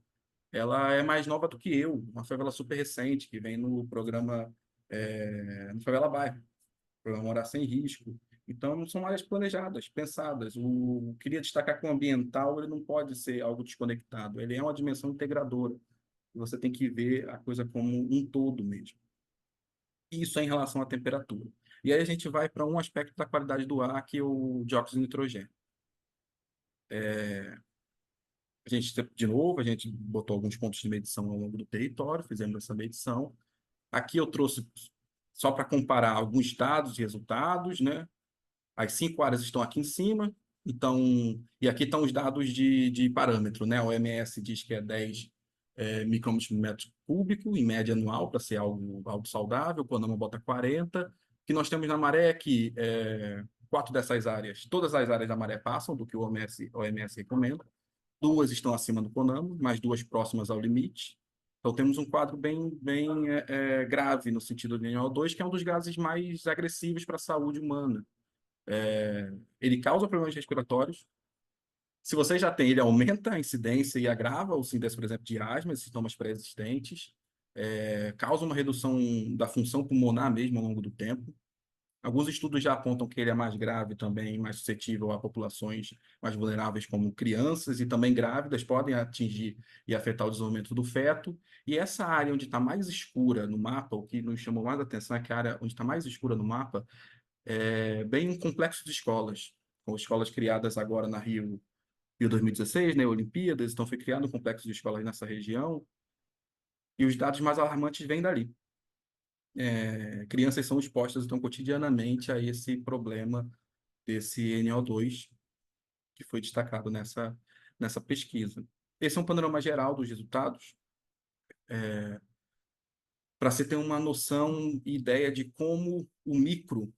ela é mais nova do que eu, uma favela super recente, que vem no programa no Favela Bairro, programa Morar Sem Risco. Então, são áreas planejadas, pensadas. Queria destacar que o ambiental ele não pode ser algo desconectado, ele é uma dimensão integradora. Você tem que ver a coisa como um todo mesmo. Isso é em relação à temperatura. E aí a gente vai para um aspecto da qualidade do ar, que é o dióxido de nitrogênio. De novo, a gente botou alguns pontos de medição ao longo do território, fizemos essa medição. Aqui eu trouxe só para comparar alguns dados e resultados, né? As 5 áreas estão aqui em cima, então, e aqui estão os dados de parâmetro, né? A OMS diz que é 10 micrômetros por metro cúbico, em média anual, para ser algo saudável, o CONAMA bota 40. O que nós temos na maré é que 4 dessas áreas, todas as áreas da maré passam do que o OMS recomenda. 2 estão acima do CONAMA, mais 2 próximas ao limite. Então, temos um quadro bem grave no sentido do NO2, que é um dos gases mais agressivos para a saúde humana. Ele causa problemas respiratórios. Se você já tem, ele aumenta a incidência e agrava o índice, por exemplo, de asma, sintomas pré-existentes. Causa uma redução da função pulmonar mesmo ao longo do tempo. Alguns estudos já apontam que ele é mais grave também, mais suscetível a populações mais vulneráveis, como crianças e também grávidas, podem atingir e afetar o desenvolvimento do feto. E essa área onde está mais escura no mapa, o que nos chamou mais atenção é que a área onde está mais escura no mapa é bem um complexo de escolas, com escolas criadas agora na Rio 2016, né, Olimpíadas, então foi criado um complexo de escolas nessa região, e os dados mais alarmantes vêm dali. Crianças são expostas, então, cotidianamente a esse problema desse NO2 que foi destacado nessa pesquisa. Esse é um panorama geral dos resultados, para você ter uma noção e ideia de como o micro,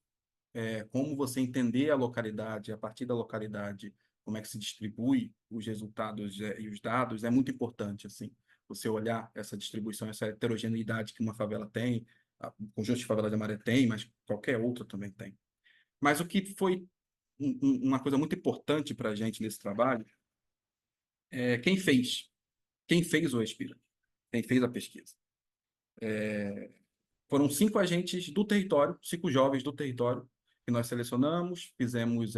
como você entender a localidade, a partir da localidade, como é que se distribui os resultados e os dados, é muito importante, assim, você olhar essa distribuição, essa heterogeneidade que uma favela tem, o conjunto de favelas de Maré tem, mas qualquer outra também tem. Mas o que foi uma coisa muito importante para a gente nesse trabalho é quem fez o Respira, quem fez a pesquisa. Foram 5 agentes do território, 5 jovens do território, que nós selecionamos, fizemos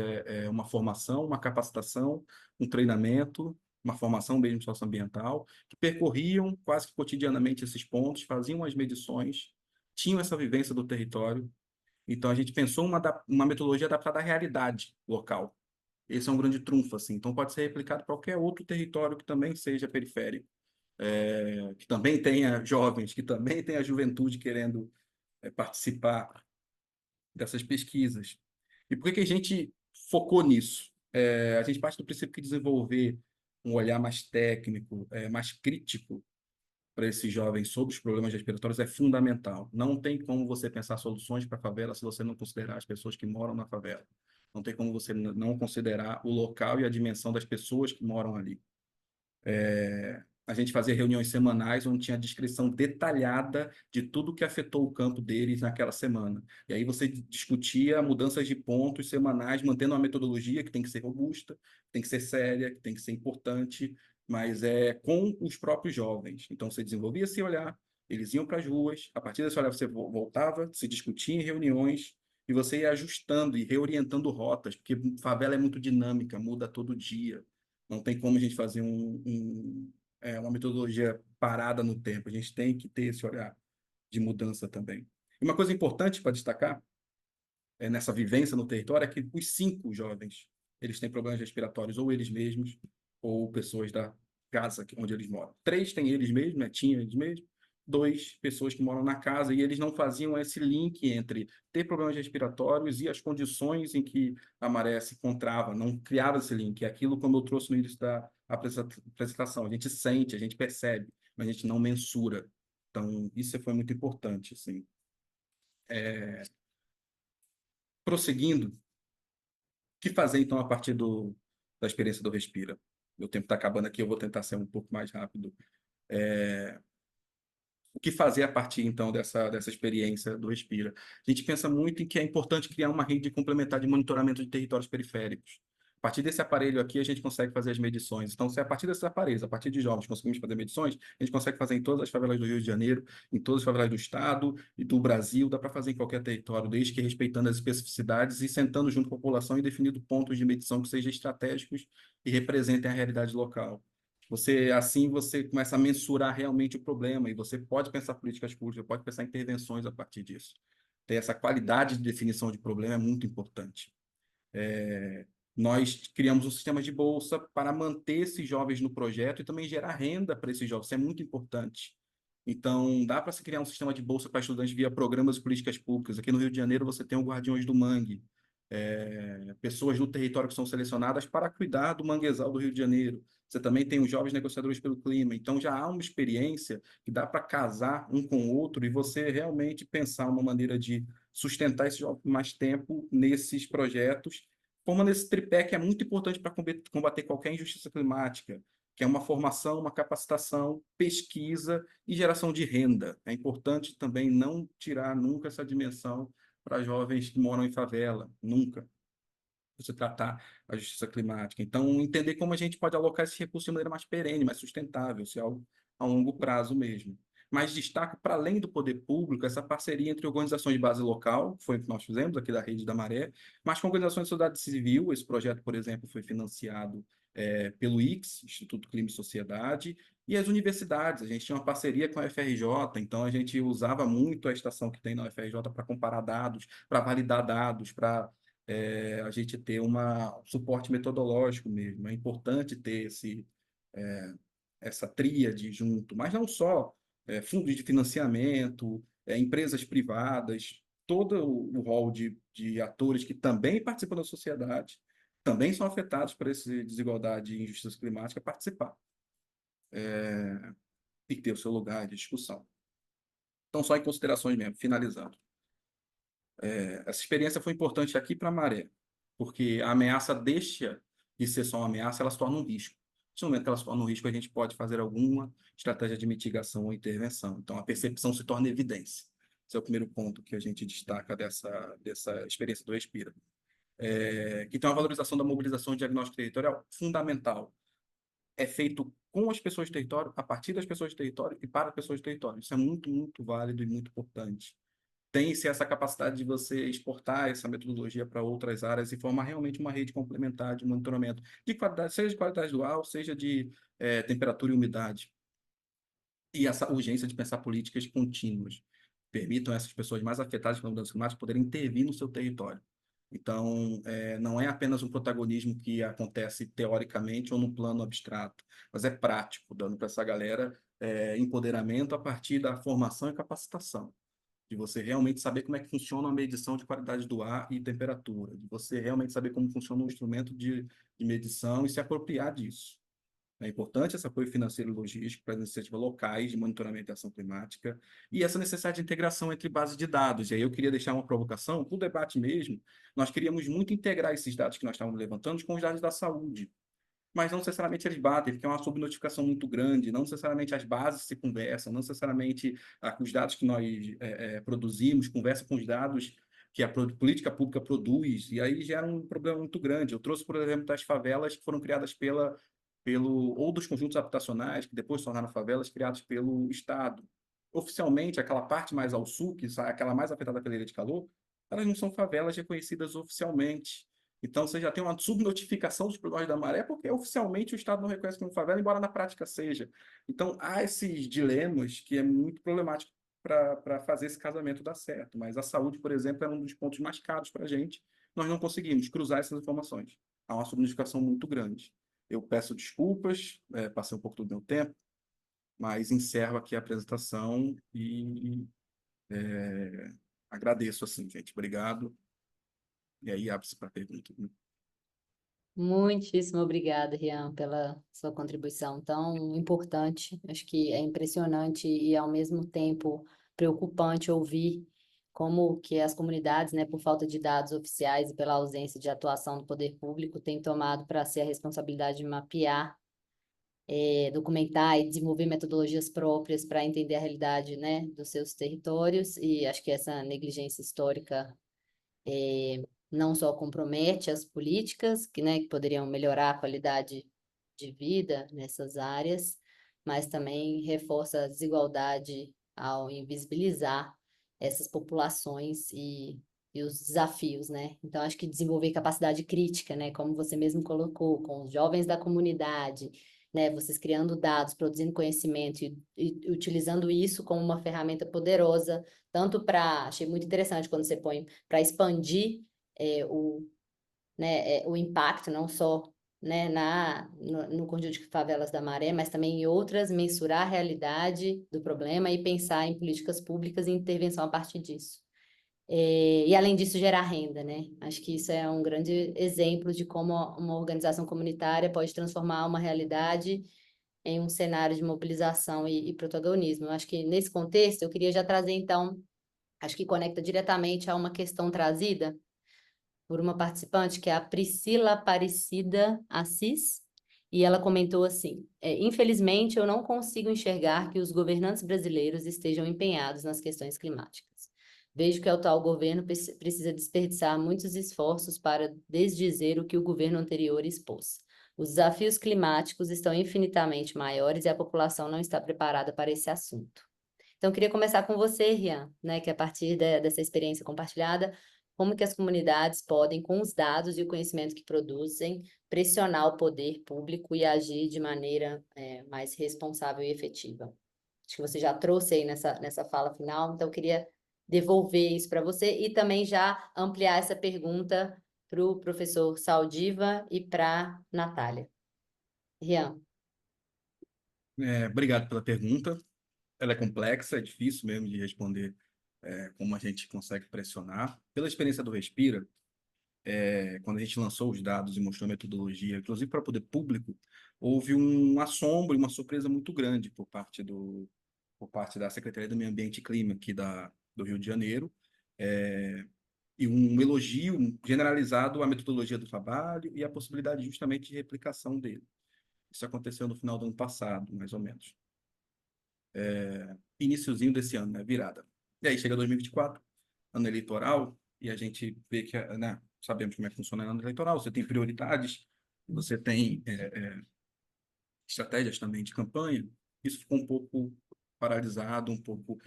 uma formação, uma capacitação, um treinamento, uma formação mesmo socioambiental, que percorriam quase que cotidianamente esses pontos, faziam as medições, tinham essa vivência do território. Então, a gente pensou uma metodologia adaptada à realidade local. Esse é um grande trunfo, assim. Então, pode ser replicado para qualquer outro território que também seja periférico, que também tenha jovens, que também tenha juventude querendo participar dessas pesquisas. E por que a gente focou nisso? A gente parte do princípio que desenvolver um olhar mais técnico, mais crítico para esses jovens sobre os problemas respiratórios é fundamental. Não tem como você pensar soluções para a favela se você não considerar as pessoas que moram na favela. Não tem como você não considerar o local e a dimensão das pessoas que moram ali. A gente fazia reuniões semanais onde tinha a descrição detalhada de tudo que afetou o campo deles naquela semana. E aí você discutia mudanças de pontos semanais, mantendo uma metodologia que tem que ser robusta, tem que ser séria, que tem que ser importante, mas é com os próprios jovens. Então você desenvolvia esse olhar, eles iam para as ruas, a partir desse olhar você voltava, se discutia em reuniões, e você ia ajustando e reorientando rotas, porque favela é muito dinâmica, muda todo dia. Não tem como a gente fazer uma metodologia parada no tempo. A gente tem que ter esse olhar de mudança também. E uma coisa importante para destacar nessa vivência no território é que os 5 jovens, eles têm problemas respiratórios, ou eles mesmos, ou pessoas da casa onde eles moram. 3 têm eles mesmos, né? Tinham eles mesmos. 2 pessoas que moram na casa, e eles não faziam esse link entre ter problemas respiratórios e as condições em que a Maré se encontrava, não criava esse link. É aquilo, como eu trouxe no início da apresentação, a gente sente, a gente percebe, mas a gente não mensura. Então, isso foi muito importante, assim. Prosseguindo, o que fazer, então, a partir da experiência do Respira? Meu tempo está acabando aqui, eu vou tentar ser um pouco mais rápido. O que fazer a partir, então, dessa experiência do Respira? A gente pensa muito em que é importante criar uma rede complementar de monitoramento de territórios periféricos. A partir desse aparelho aqui, a gente consegue fazer as medições. Então, se a partir desses aparelhos, a partir de jovens, conseguimos fazer medições, a gente consegue fazer em todas as favelas do Rio de Janeiro, em todas as favelas do Estado e do Brasil, dá para fazer em qualquer território, desde que respeitando as especificidades e sentando junto com a população e definindo pontos de medição que sejam estratégicos e representem a realidade local. Você começa a mensurar realmente o problema e você pode pensar políticas públicas, pode pensar intervenções a partir disso. Ter essa qualidade de definição de problema é muito importante. Nós criamos um sistema de bolsa para manter esses jovens no projeto e também gerar renda para esses jovens. Isso é muito importante. Então, dá para se criar um sistema de bolsa para estudantes via programas de políticas públicas. Aqui no Rio de Janeiro, você tem o Guardiões do Mangue, pessoas no território que são selecionadas para cuidar do manguezal do Rio de Janeiro. Você também tem os Jovens Negociadores pelo Clima. Então, já há uma experiência que dá para casar um com o outro e você realmente pensar uma maneira de sustentar esse jovem mais tempo nesses projetos, formando esse tripé que é muito importante para combater qualquer injustiça climática, que é uma formação, uma capacitação, pesquisa e geração de renda. É importante também não tirar nunca essa dimensão para jovens que moram em favela, nunca. Você tratar a justiça climática. Então, entender como a gente pode alocar esse recurso de maneira mais perene, mais sustentável, se é algo a longo prazo mesmo. Mas destaco, para além do poder público, essa parceria entre organizações de base local, que foi o que nós fizemos aqui da Rede da Maré, mas com organizações de sociedade civil. Esse projeto, por exemplo, foi financiado pelo ICS, Instituto Clima e Sociedade, e as universidades. A gente tinha uma parceria com a UFRJ, então a gente usava muito a estação que tem na UFRJ para comparar dados, para validar dados, para a gente ter um suporte metodológico mesmo. É importante ter essa tríade junto, mas não só fundos de financiamento, empresas privadas, todo o rol de atores que também participam da sociedade, também são afetados por essa desigualdade e injustiça climática, participar e ter o seu lugar de discussão. Então, só em considerações mesmo, finalizando. Essa experiência foi importante aqui para a Maré, porque a ameaça deixa de ser só uma ameaça, ela se torna um risco. No momento que ela se torna um risco, a gente pode fazer alguma estratégia de mitigação ou intervenção. Então, a percepção se torna evidência. Esse é o primeiro ponto que a gente destaca dessa experiência do Respira. Que tem uma valorização da mobilização de diagnóstico territorial fundamental. É feito com as pessoas do território, a partir das pessoas do território e para as pessoas do território. Isso é muito, muito válido e muito importante. Tem-se essa capacidade de você exportar essa metodologia para outras áreas e formar realmente uma rede complementar de monitoramento de qualidade, seja de qualidade do ar, seja de temperatura e umidade. E essa urgência de pensar políticas contínuas permitam essas pessoas mais afetadas pela mudança climática poderem intervir no seu território. Então, não é apenas um protagonismo que acontece teoricamente ou no plano abstrato, mas é prático, dando para essa galera empoderamento a partir da formação e capacitação, de você realmente saber como é que funciona a medição de qualidade do ar e temperatura, de você realmente saber como funciona um instrumento de medição e se apropriar disso. É importante esse apoio financeiro e logístico para as iniciativas locais de monitoramento e ação climática e essa necessidade de integração entre bases de dados. E aí eu queria deixar uma provocação, para o debate mesmo, nós queríamos muito integrar esses dados que nós estávamos levantando com os dados da saúde, mas não necessariamente eles batem, porque é uma subnotificação muito grande, não necessariamente as bases se conversam, não necessariamente os dados que nós produzimos conversam com os dados que a política pública produz, e aí gera um problema muito grande. Eu trouxe, por exemplo, das favelas que foram criadas ou dos conjuntos habitacionais, que depois se tornaram favelas, criados pelo Estado. Oficialmente, aquela parte mais ao sul, aquela mais afetada pela ilha de calor, elas não são favelas reconhecidas oficialmente. Então, você já tem uma subnotificação dos problemas da maré, porque oficialmente o Estado não reconhece como favela, embora na prática seja. Então, há esses dilemas que é muito problemático para fazer esse casamento dar certo. Mas a saúde, por exemplo, era um dos pontos mais caros para a gente. Nós não conseguimos cruzar essas informações. Há uma subnotificação muito grande. Eu peço desculpas, passei um pouco do meu tempo, mas encerro aqui a apresentação e agradeço, assim, gente. Obrigado. E aí abre-se para perguntas. Muitíssimo obrigada, Rian, pela sua contribuição tão importante. Acho que é impressionante e, ao mesmo tempo, preocupante ouvir como que as comunidades, né, por falta de dados oficiais e pela ausência de atuação do poder público, têm tomado para si a responsabilidade de mapear, documentar e desenvolver metodologias próprias para entender a realidade, né, dos seus territórios. E acho que essa negligência histórica não só compromete as políticas que poderiam melhorar a qualidade de vida nessas áreas, mas também reforça a desigualdade ao invisibilizar essas populações e os desafios, né? Então, acho que desenvolver capacidade crítica, né? Como você mesmo colocou, com os jovens da comunidade, né? Vocês criando dados, produzindo conhecimento e utilizando isso como uma ferramenta poderosa, tanto achei muito interessante quando você põe para expandir o impacto, não só né, no conjunto de favelas da Maré, mas também em outras, mensurar a realidade do problema e pensar em políticas públicas e intervenção a partir disso. E, além disso, gerar renda, né? Acho que isso é um grande exemplo de como uma organização comunitária pode transformar uma realidade em um cenário de mobilização e protagonismo. Eu acho que, nesse contexto, eu queria já trazer, então, acho que conecta diretamente a uma questão trazida por uma participante, que é a Priscila Aparecida Assis, e ela comentou assim: infelizmente, eu não consigo enxergar que os governantes brasileiros estejam empenhados nas questões climáticas. Vejo que o atual governo precisa desperdiçar muitos esforços para desdizer o que o governo anterior expôs. Os desafios climáticos estão infinitamente maiores e a população não está preparada para esse assunto. Então, eu queria começar com você, Rian, né, que a partir dessa experiência compartilhada, como que as comunidades podem, com os dados e o conhecimento que produzem, pressionar o poder público e agir de maneira mais responsável e efetiva. Acho que você já trouxe aí nessa fala final, então eu queria devolver isso para você e também já ampliar essa pergunta para o professor Saldiva e para a Natália. Rian. Obrigado pela pergunta. Ela é complexa, é difícil mesmo de responder como a gente consegue pressionar. Pela experiência do Respira, quando a gente lançou os dados e mostrou a metodologia, inclusive para o poder público, houve um assombro e uma surpresa muito grande por parte da Secretaria do Meio Ambiente e Clima aqui do Rio de Janeiro, e um elogio generalizado à metodologia do trabalho e à possibilidade justamente de replicação dele. Isso aconteceu no final do ano passado, mais ou menos. Iniciozinho desse ano, né, virada. E aí chega 2024, ano eleitoral, e a gente vê que, né, sabemos como é que funciona o ano eleitoral, você tem prioridades, você tem estratégias também de campanha, isso ficou um pouco paralisado, um pouco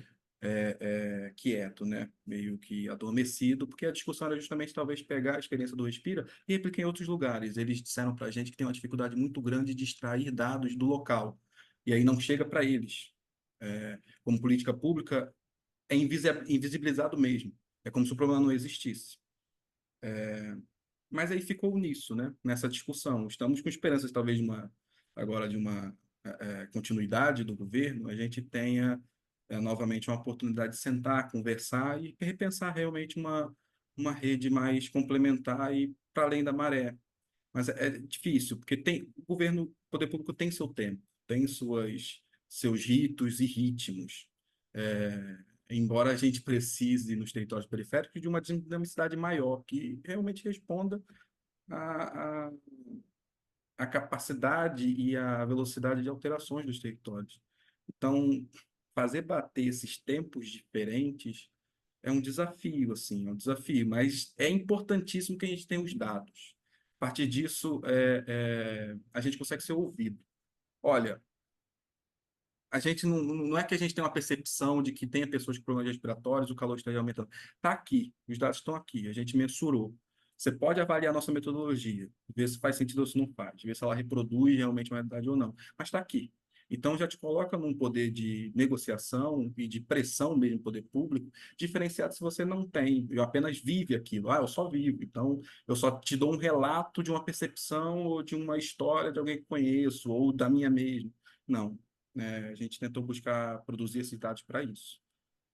quieto, né, meio que adormecido, porque a discussão era justamente talvez pegar a experiência do Respira e replicar em outros lugares. Eles disseram para a gente que tem uma dificuldade muito grande de extrair dados do local, e aí não chega para eles. Como política pública, é invisibilizado mesmo. É como se o problema não existisse. Mas aí ficou nisso, né? Nessa discussão. Estamos com esperanças, talvez, agora de uma continuidade do governo, a gente tenha novamente uma oportunidade de sentar, conversar e repensar realmente uma rede mais complementar e para além da maré. Mas é difícil, porque o governo poder público tem seu tempo, tem seus ritos e ritmos. Embora a gente precise, nos territórios periféricos, de uma dinamicidade maior, que realmente responda à, à, à capacidade e à velocidade de alterações dos territórios. Então, fazer bater esses tempos diferentes é um desafio, assim, é um desafio, mas é importantíssimo que a gente tenha os dados. A partir disso, a gente consegue ser ouvido. Olha, a gente não é que a gente tem uma percepção de que tenha pessoas com problemas respiratórios, o calor esteja aumentando. Está aqui, os dados estão aqui, a gente mensurou. Você pode avaliar a nossa metodologia, ver se faz sentido ou se não faz, ver se ela reproduz realmente uma realidade ou não. Mas está aqui. Então, já te coloca num poder de negociação e de pressão mesmo, poder público, diferenciado se você não tem, eu apenas vive aquilo. Ah, eu só vivo. Então, eu só te dou um relato de uma percepção ou de uma história de alguém que conheço, ou da minha mesma. Não, né? A gente tentou buscar produzir esses dados para isso.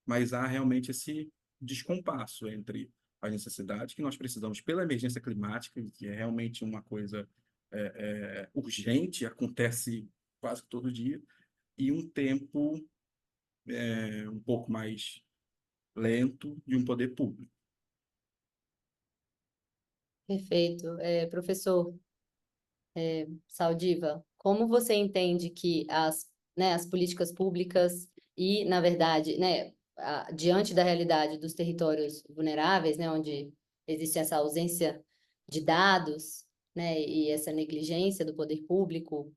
Mas há realmente esse descompasso entre a necessidade que nós precisamos pela emergência climática, que é realmente uma coisa urgente, acontece quase todo dia, e um tempo um pouco mais lento de um poder público. Perfeito. Professor Saldiva, como você entende que as políticas públicas e, na verdade, né, diante da realidade dos territórios vulneráveis, né, onde existe essa ausência de dados, né, e essa negligência do poder público,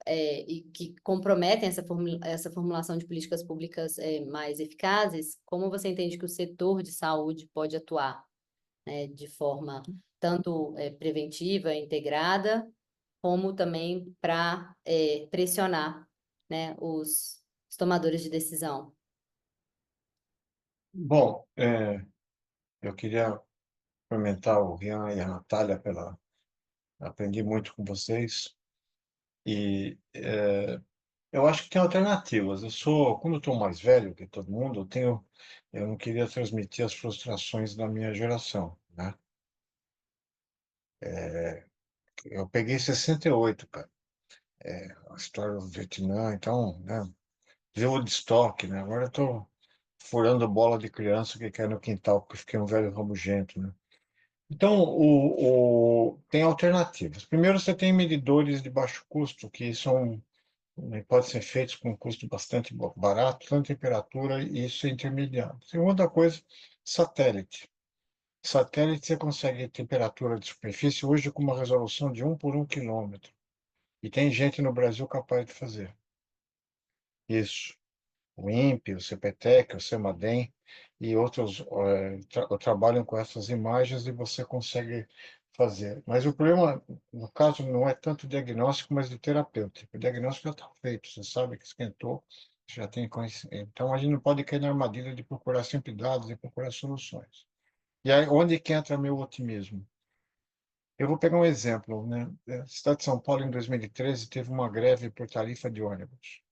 e que comprometem essa formulação de políticas públicas mais eficazes, como você entende que o setor de saúde pode atuar, né, de forma tanto preventiva, integrada, como também para pressionar, né, os tomadores de decisão? Bom, eu queria cumprimentar o Rian e a Natália aprendi muito com vocês e eu acho que tem alternativas. Como eu estou mais velho que todo mundo, eu não queria transmitir as frustrações da minha geração, né? Eu peguei 68, cara. A história do Vietnã, então, né? Viu Woodstock, né? Agora eu tô furando bola de criança que cai no quintal, porque fiquei um velho rabugento, né? Então, tem alternativas. Primeiro, você tem medidores de baixo custo, que podem ser feitos com um custo bastante barato, tanto temperatura e isso é intermediário. Segunda coisa, satélite. Satélite você consegue temperatura de superfície hoje com uma resolução de 1 por 1 quilômetro. E tem gente no Brasil capaz de fazer isso. O INPE, o CPTEC, o CEMADEM e outros trabalham com essas imagens e você consegue fazer. Mas o problema, no caso, não é tanto diagnóstico, mas de terapêutico. O diagnóstico já está feito, você sabe que esquentou, já tem conhecimento. Então, a gente não pode cair na armadilha de procurar sempre dados e procurar soluções. E aí, onde que entra meu otimismo? Eu vou pegar um exemplo, né? A cidade de São Paulo, em 2013, teve uma greve por tarifa de ônibus.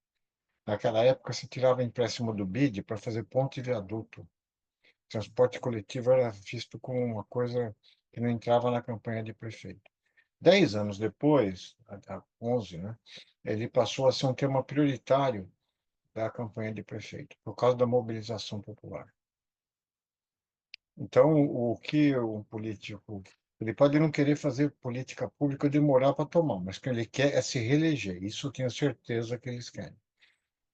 Naquela época, se tirava empréstimo do BID para fazer ponte e viaduto. Transporte coletivo era visto como uma coisa que não entrava na campanha de prefeito. 10 anos depois, 11, né, ele passou a ser um tema prioritário da campanha de prefeito, por causa da mobilização popular. Então, o que um político... Ele pode não querer fazer política pública demorar para tomar, mas o que ele quer é se reeleger. Isso eu tenho certeza que eles querem.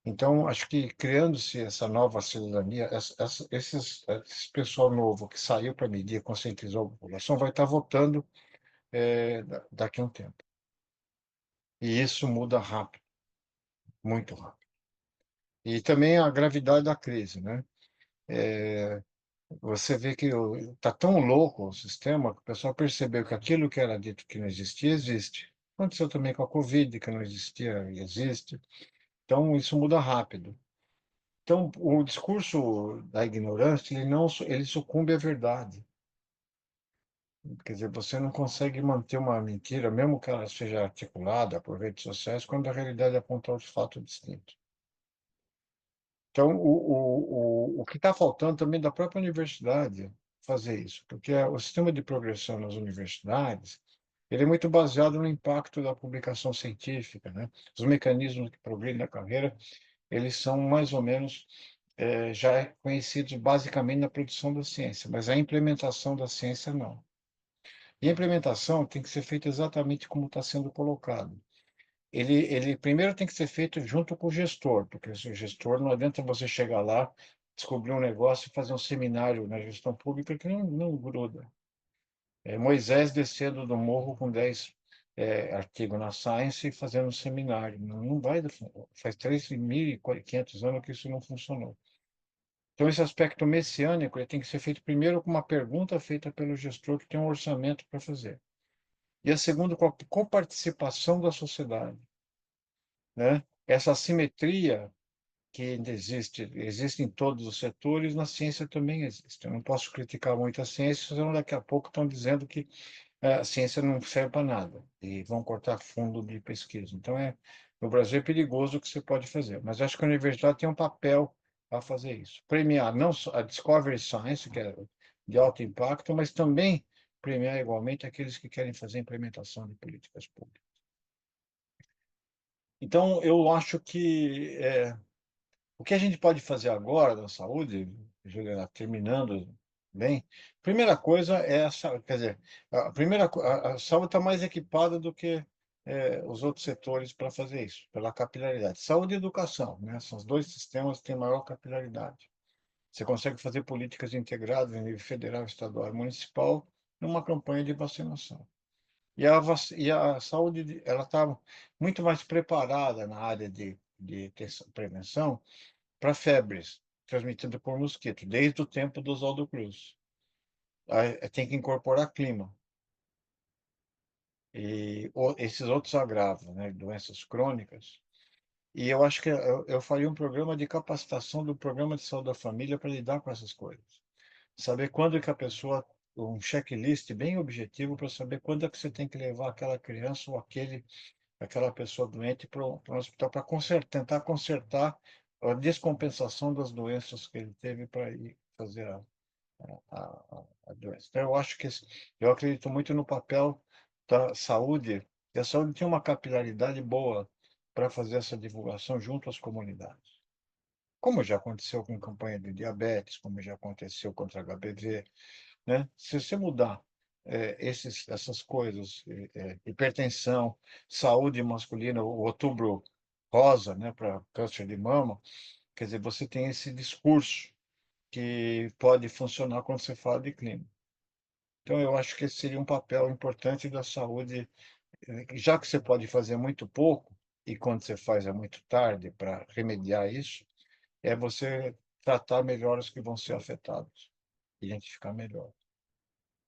Então, acho que criando-se essa nova cidadania, esse pessoal novo que saiu para medir, conscientizar a população, vai estar votando daqui a um tempo. E isso muda rápido, muito rápido. E também a gravidade da crise, né? Você vê que está tão louco o sistema que o pessoal percebeu que aquilo que era dito que não existia, existe. Aconteceu também com a Covid, que não existia, e existe. Então, isso muda rápido. Então, o discurso da ignorância, ele sucumbe à verdade. Quer dizer, você não consegue manter uma mentira, mesmo que ela seja articulada por redes sociais, quando a realidade aponta outro fato distinto. Então, o que está faltando também da própria universidade fazer isso, porque o sistema de progressão nas universidades ele é muito baseado no impacto da publicação científica, né? Os mecanismos que progridem na carreira, eles são mais ou menos já conhecidos basicamente na produção da ciência, mas a implementação da ciência não. E a implementação tem que ser feita exatamente como está sendo colocado. Ele primeiro tem que ser feito junto com o gestor, porque o gestor não adianta você chegar lá, descobrir um negócio e fazer um seminário na gestão pública que não gruda. Moisés descendo do morro com 10 artigos na Science e fazendo um seminário. Não vai, faz 3.500 anos que isso não funcionou. Então, esse aspecto messiânico ele tem que ser feito primeiro com uma pergunta feita pelo gestor que tem um orçamento para fazer. E a segunda, com a coparticipação da sociedade, né? Essa assimetria que ainda existe em todos os setores, na ciência também existe. Eu não posso criticar muito a ciência, senão daqui a pouco estão dizendo que a ciência não serve para nada e vão cortar fundo de pesquisa. Então, no Brasil é perigoso o que você pode fazer, mas acho que a universidade tem um papel a fazer isso. Premiar não só a Discovery Science, que é de alto impacto, mas também premiar igualmente aqueles que querem fazer implementação de políticas públicas. Então, eu acho que o que a gente pode fazer agora na saúde, Juliana, terminando bem, primeira coisa é quer dizer, a saúde está mais equipada do que os outros setores para fazer isso, pela capilaridade. Saúde e educação, né? São os dois sistemas que têm maior capilaridade. Você consegue fazer políticas integradas em nível federal, estadual e municipal numa campanha de vacinação. E a saúde, ela está muito mais preparada na área de prevenção para febres transmitidas por mosquito, desde o tempo do Oswaldo Cruz. Tem que incorporar clima. E esses outros agravos, né, doenças crônicas. E eu acho que eu faria um programa de capacitação do programa de saúde da família para lidar com essas coisas. Saber quando que a pessoa, um checklist bem objetivo para saber quando é que você tem que levar aquela criança ou aquela pessoa doente para um hospital para tentar consertar a descompensação das doenças que ele teve para ir fazer a doença. Então, eu acredito muito no papel da saúde, e a saúde tem uma capilaridade boa para fazer essa divulgação junto às comunidades. Como já aconteceu com campanha de diabetes, como já aconteceu contra HPV, né? Se você mudar essas coisas, hipertensão, saúde masculina, o outubro rosa, né, para câncer de mama, quer dizer, você tem esse discurso que pode funcionar quando você fala de clima. Então, eu acho que esse seria um papel importante da saúde, já que você pode fazer muito pouco, e quando você faz é muito tarde para remediar isso, é você tratar melhor os que vão ser afetados, identificar melhor.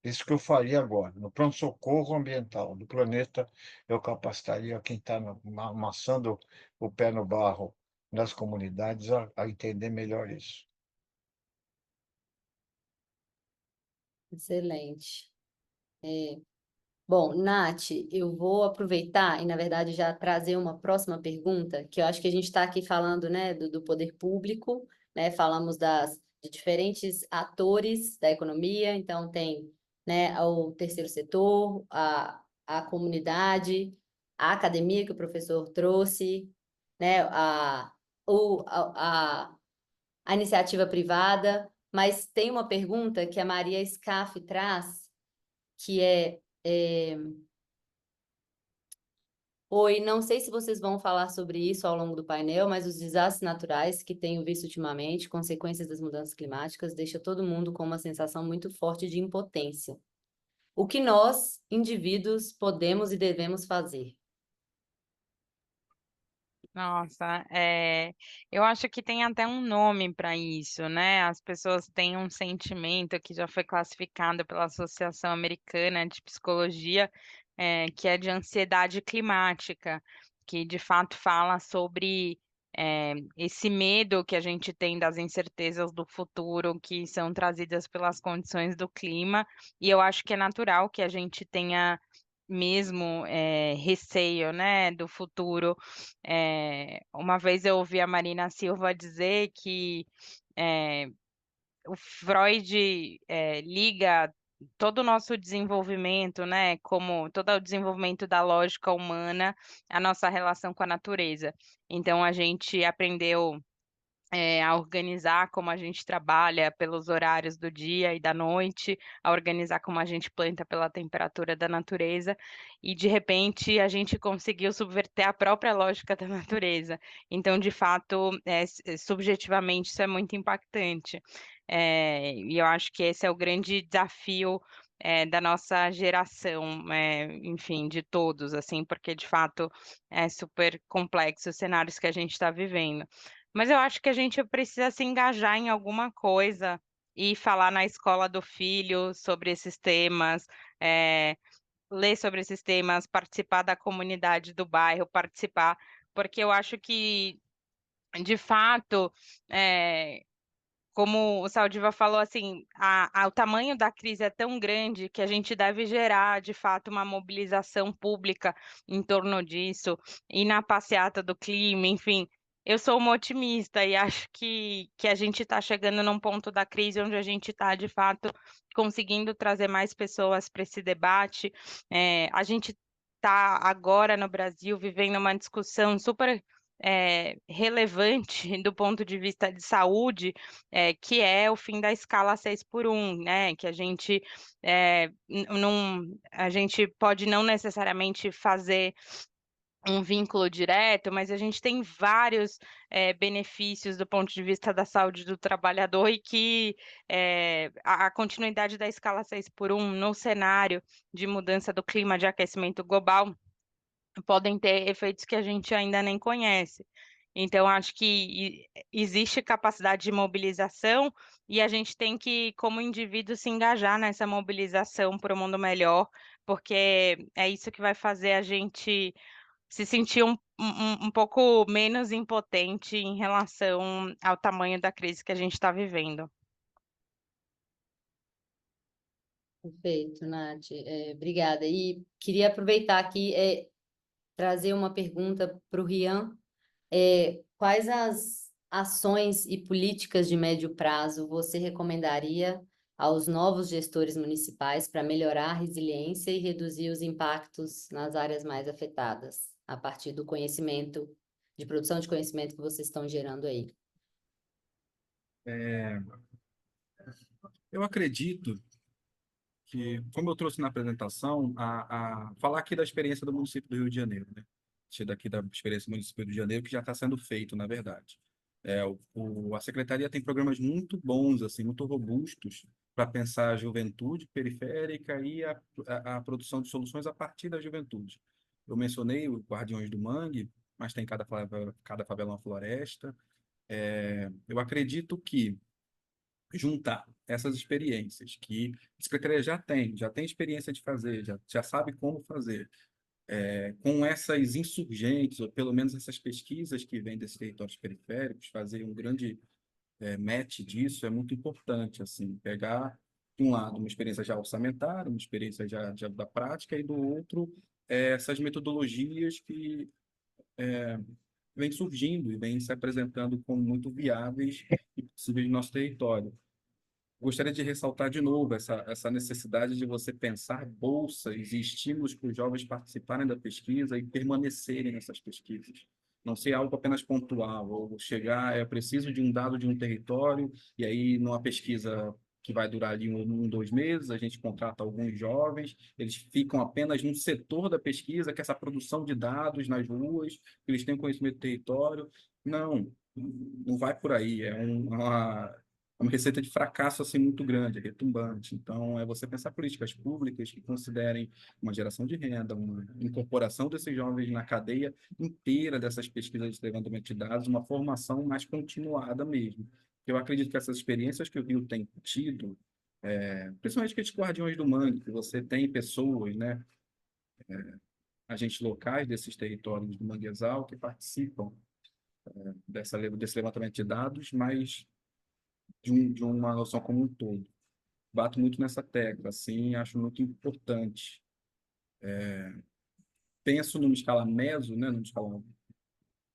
Isso que eu faria agora. No pronto-socorro ambiental do planeta, eu capacitaria quem está amassando o pé no barro nas comunidades a entender melhor isso. Excelente. Bom, Nath, eu vou aproveitar e, na verdade, já trazer uma próxima pergunta, que eu acho que a gente está aqui falando, né, do poder público, né, falamos de diferentes atores da economia, então tem, né, o terceiro setor, a comunidade, a academia que o professor trouxe, né, a iniciativa privada, mas tem uma pergunta que a Maria Scaff traz, que Oi, não sei se vocês vão falar sobre isso ao longo do painel, mas os desastres naturais que tenho visto ultimamente, consequências das mudanças climáticas, deixa todo mundo com uma sensação muito forte de impotência. O que nós, indivíduos, podemos e devemos fazer? Nossa, eu acho que tem até um nome para isso, né? As pessoas têm um sentimento que já foi classificado pela Associação Americana de Psicologia, que é de ansiedade climática, que de fato fala sobre esse medo que a gente tem das incertezas do futuro que são trazidas pelas condições do clima, e eu acho que é natural que a gente tenha mesmo receio, né, do futuro. Uma vez eu ouvi a Marina Silva dizer que o Freud liga todo o nosso desenvolvimento, né, como todo o desenvolvimento da lógica humana, a nossa relação com a natureza. Então, a gente aprendeu a organizar como a gente trabalha pelos horários do dia e da noite, a organizar como a gente planta pela temperatura da natureza, e de repente a gente conseguiu subverter a própria lógica da natureza. Então, de fato, subjetivamente, isso é muito impactante. E eu acho que esse é o grande desafio da nossa geração, enfim, de todos, assim, porque de fato é super complexo os cenários que a gente está vivendo. Mas eu acho que a gente precisa se engajar em alguma coisa e falar na escola do filho sobre esses temas, ler sobre esses temas, participar da comunidade do bairro, participar, porque eu acho que, de fato, como o Saldiva falou, assim, o tamanho da crise é tão grande que a gente deve gerar, de fato, uma mobilização pública em torno disso, e na passeata do clima, enfim. Eu sou uma otimista e acho que a gente está chegando num ponto da crise onde a gente está, de fato, conseguindo trazer mais pessoas para esse debate. A gente está agora no Brasil vivendo uma discussão super relevante do ponto de vista de saúde, que é o fim da escala 6x1, né? Que a gente a gente pode não necessariamente fazer um vínculo direto, mas a gente tem vários benefícios do ponto de vista da saúde do trabalhador e que a continuidade da escala 6x1 no cenário de mudança do clima de aquecimento global podem ter efeitos que a gente ainda nem conhece. Então, acho que existe capacidade de mobilização e a gente tem que, como indivíduo, se engajar nessa mobilização para o mundo melhor, porque é isso que vai fazer a gente se sentir um pouco menos impotente em relação ao tamanho da crise que a gente está vivendo. Perfeito, Nath. Obrigada. E queria aproveitar aqui trazer uma pergunta para o Rian. Quais as ações e políticas de médio prazo você recomendaria aos novos gestores municipais para melhorar a resiliência e reduzir os impactos nas áreas mais afetadas, a partir do conhecimento, de produção de conhecimento que vocês estão gerando aí? Eu acredito que, como eu trouxe na apresentação, falar aqui da experiência do município do Rio de Janeiro, né? Tirar daqui da experiência do município do Rio de Janeiro, que já está sendo feito, na verdade. A secretaria tem programas muito bons, assim, muito robustos, para pensar a juventude periférica e a produção de soluções a partir da juventude. Eu mencionei o Guardiões do Mangue, mas tem cada favela uma floresta. Eu acredito que juntar essas experiências que a secretaria já tem experiência de fazer, já sabe como fazer, com essas insurgentes, ou pelo menos essas pesquisas que vêm desses territórios periféricos, fazer um grande match disso é muito importante, assim, pegar, de um lado, uma experiência já orçamentária, uma experiência já da prática, e do outro, essas metodologias que vêm surgindo e vêm se apresentando como muito viáveis e possíveis no nosso território. Gostaria de ressaltar de novo essa necessidade de você pensar bolsas e estímulos para os jovens participarem da pesquisa e permanecerem nessas pesquisas. Não ser algo apenas pontual, ou chegar, é preciso de um dado de um território, e aí numa pesquisa que vai durar ali 2 meses, a gente contrata alguns jovens, eles ficam apenas num setor da pesquisa, que é essa produção de dados nas ruas, eles têm conhecimento do território. Não, não vai por aí, é uma receita de fracasso assim muito grande, retumbante. Então, é você pensar políticas públicas que considerem uma geração de renda, uma incorporação desses jovens na cadeia inteira dessas pesquisas de levantamento de dados, uma formação mais continuada mesmo. Eu acredito que essas experiências que o Rio tem tido, principalmente aqueles guardiões do mangue, que você tem pessoas, né, agentes locais desses territórios do manguezal que participam desse levantamento de dados, mas de uma noção como um todo. Bato muito nessa tecla, assim, acho muito importante. Penso numa escala meso, né, numa escala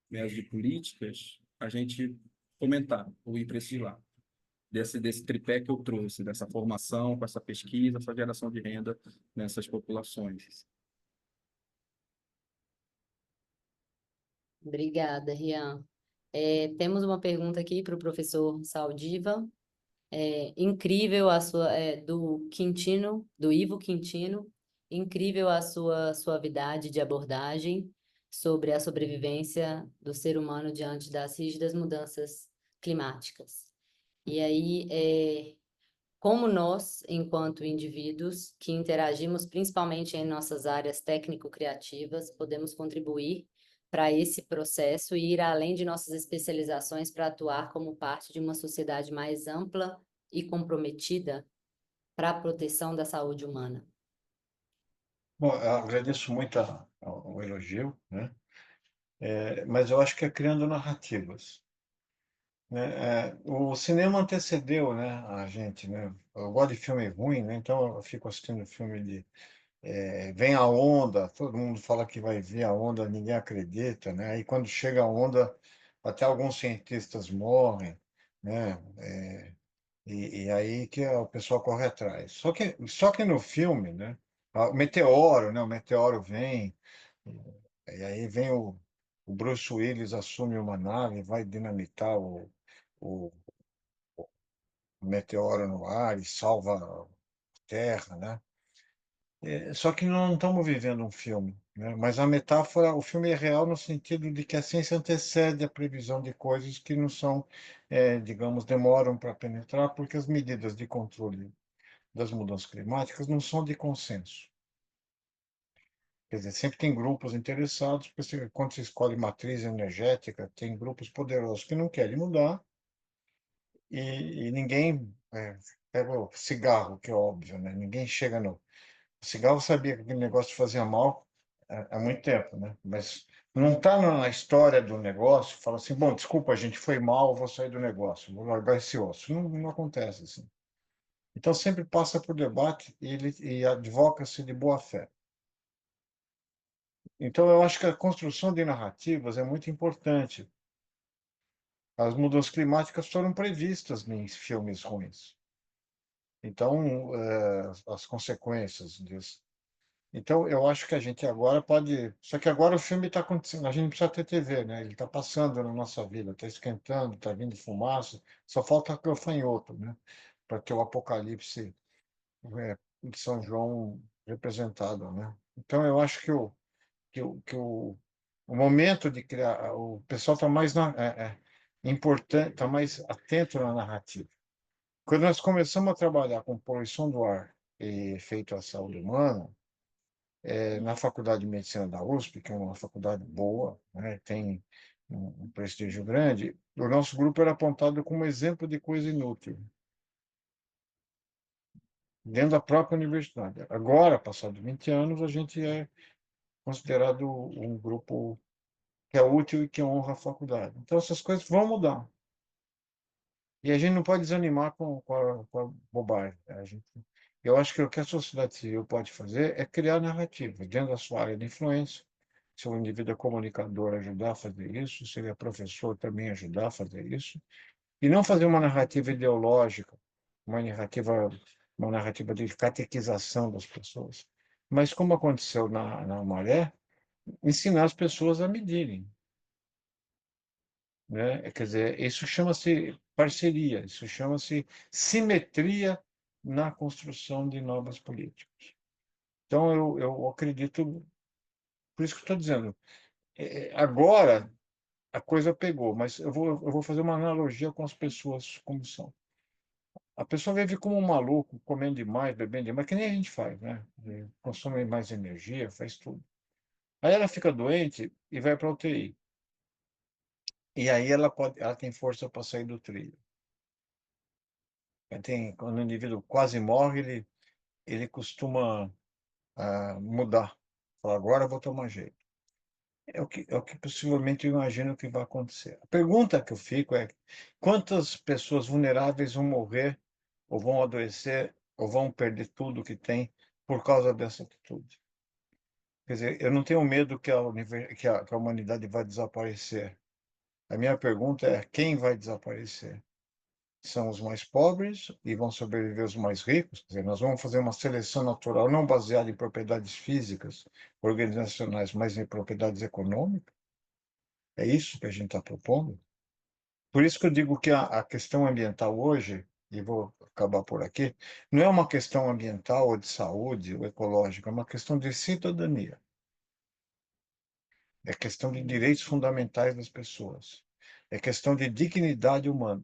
meso de políticas, a gente fomentar ou ir para esse lado. desse tripé que eu trouxe, dessa formação, com essa pesquisa, essa geração de renda nessas populações. Obrigada, Rian. Temos uma pergunta aqui para o professor Saldiva. Incrível a sua, do Quintino, do Ivo Quintino. Incrível a sua suavidade de abordagem sobre a sobrevivência do ser humano diante das rígidas mudanças climáticas. E aí, como nós, enquanto indivíduos que interagimos principalmente em nossas áreas técnico-criativas, podemos contribuir para esse processo e ir além de nossas especializações para atuar como parte de uma sociedade mais ampla e comprometida para a proteção da saúde humana. Bom, eu agradeço muito o elogio, né? Mas eu acho que é criando narrativas, né? O cinema antecedeu, né, a gente, né? Eu gosto de filme ruim, né? Então eu fico assistindo filme de vem a onda, todo mundo fala que vai vir a onda, ninguém acredita, né? Aí quando chega a onda, até alguns cientistas morrem, né? E aí que o pessoal corre atrás. Só que no filme, né? O meteoro, né? O meteoro vem, e aí vem o Bruce Willis assume uma nave, vai dinamitar o meteoro no ar e salva a Terra, né? Só que não estamos vivendo um filme, né? Mas a metáfora, o filme é real no sentido de que a ciência antecede a previsão de coisas que não são, digamos, demoram para penetrar, porque as medidas de controle das mudanças climáticas não são de consenso. Quer dizer, sempre tem grupos interessados, porque quando se escolhe matriz energética, tem grupos poderosos que não querem mudar e ninguém pega o cigarro, que é óbvio, né? Ninguém chega no o cigarro sabia que aquele negócio fazia mal há muito tempo, né? Mas não está na história do negócio, fala assim, bom, desculpa, a gente foi mal, vou sair do negócio, vou largar esse osso. Não, não acontece assim. Então sempre passa por debate e advoca-se de boa fé. Então eu acho que a construção de narrativas é muito importante. As mudanças climáticas foram previstas em filmes ruins. Então, as consequências disso. Então, eu acho que a gente agora pode. Só que agora o filme está acontecendo, a gente não precisa ter TV, né? Ele está passando na nossa vida, está esquentando, está vindo fumaça, só falta gafanhoto, né? Para ter o apocalipse de São João representado, né? Então, eu acho que o momento de criar. O pessoal está mais importante, está mais atento na narrativa. Quando nós começamos a trabalhar com poluição do ar e efeito à saúde humana, na Faculdade de Medicina da USP, que é uma faculdade boa, né, tem um prestígio grande, o nosso grupo era apontado como exemplo de coisa inútil, dentro da própria universidade. Agora, passados 20 anos, a gente é considerado um grupo que é útil e que honra a faculdade. Então, essas coisas vão mudar. E a gente não pode desanimar com a bobagem. Eu acho que o que a sociedade civil pode fazer é criar narrativa dentro da sua área de influência. Se o indivíduo é comunicador, ajudar a fazer isso. Se ele é professor, também ajudar a fazer isso. E não fazer uma narrativa ideológica, uma narrativa de catequização das pessoas. Mas, como aconteceu na Maré, ensinar as pessoas a medirem, né? Quer dizer, isso chama-se parceria, isso chama-se simetria na construção de novas políticas. Então, eu acredito, por isso que estou dizendo, agora a coisa pegou, mas eu vou fazer uma analogia com as pessoas como são. A pessoa vive como um maluco, comendo demais, bebendo demais, que nem a gente faz, né? Consome mais energia, faz tudo. Aí ela fica doente e vai para a UTI. E aí ela tem força para sair do trilho. Quando o indivíduo quase morre, ele costuma mudar. Fala, agora eu vou tomar jeito. É o que possivelmente eu imagino que vai acontecer. A pergunta que eu fico é: quantas pessoas vulneráveis vão morrer, ou vão adoecer, ou vão perder tudo que tem por causa dessa atitude? Quer dizer, eu não tenho medo que a humanidade vai desaparecer. A minha pergunta é: quem vai desaparecer? são os mais pobres e vão sobreviver os mais ricos. Quer dizer, nós vamos fazer uma seleção natural não baseada em propriedades físicas, organizacionais, mas em propriedades econômicas. É isso que a gente está propondo. Por isso que eu digo que a questão ambiental hoje, e vou acabar por aqui, não é uma questão ambiental ou de saúde ou ecológica, é uma questão de cidadania. É questão de direitos fundamentais das pessoas. É questão de dignidade humana.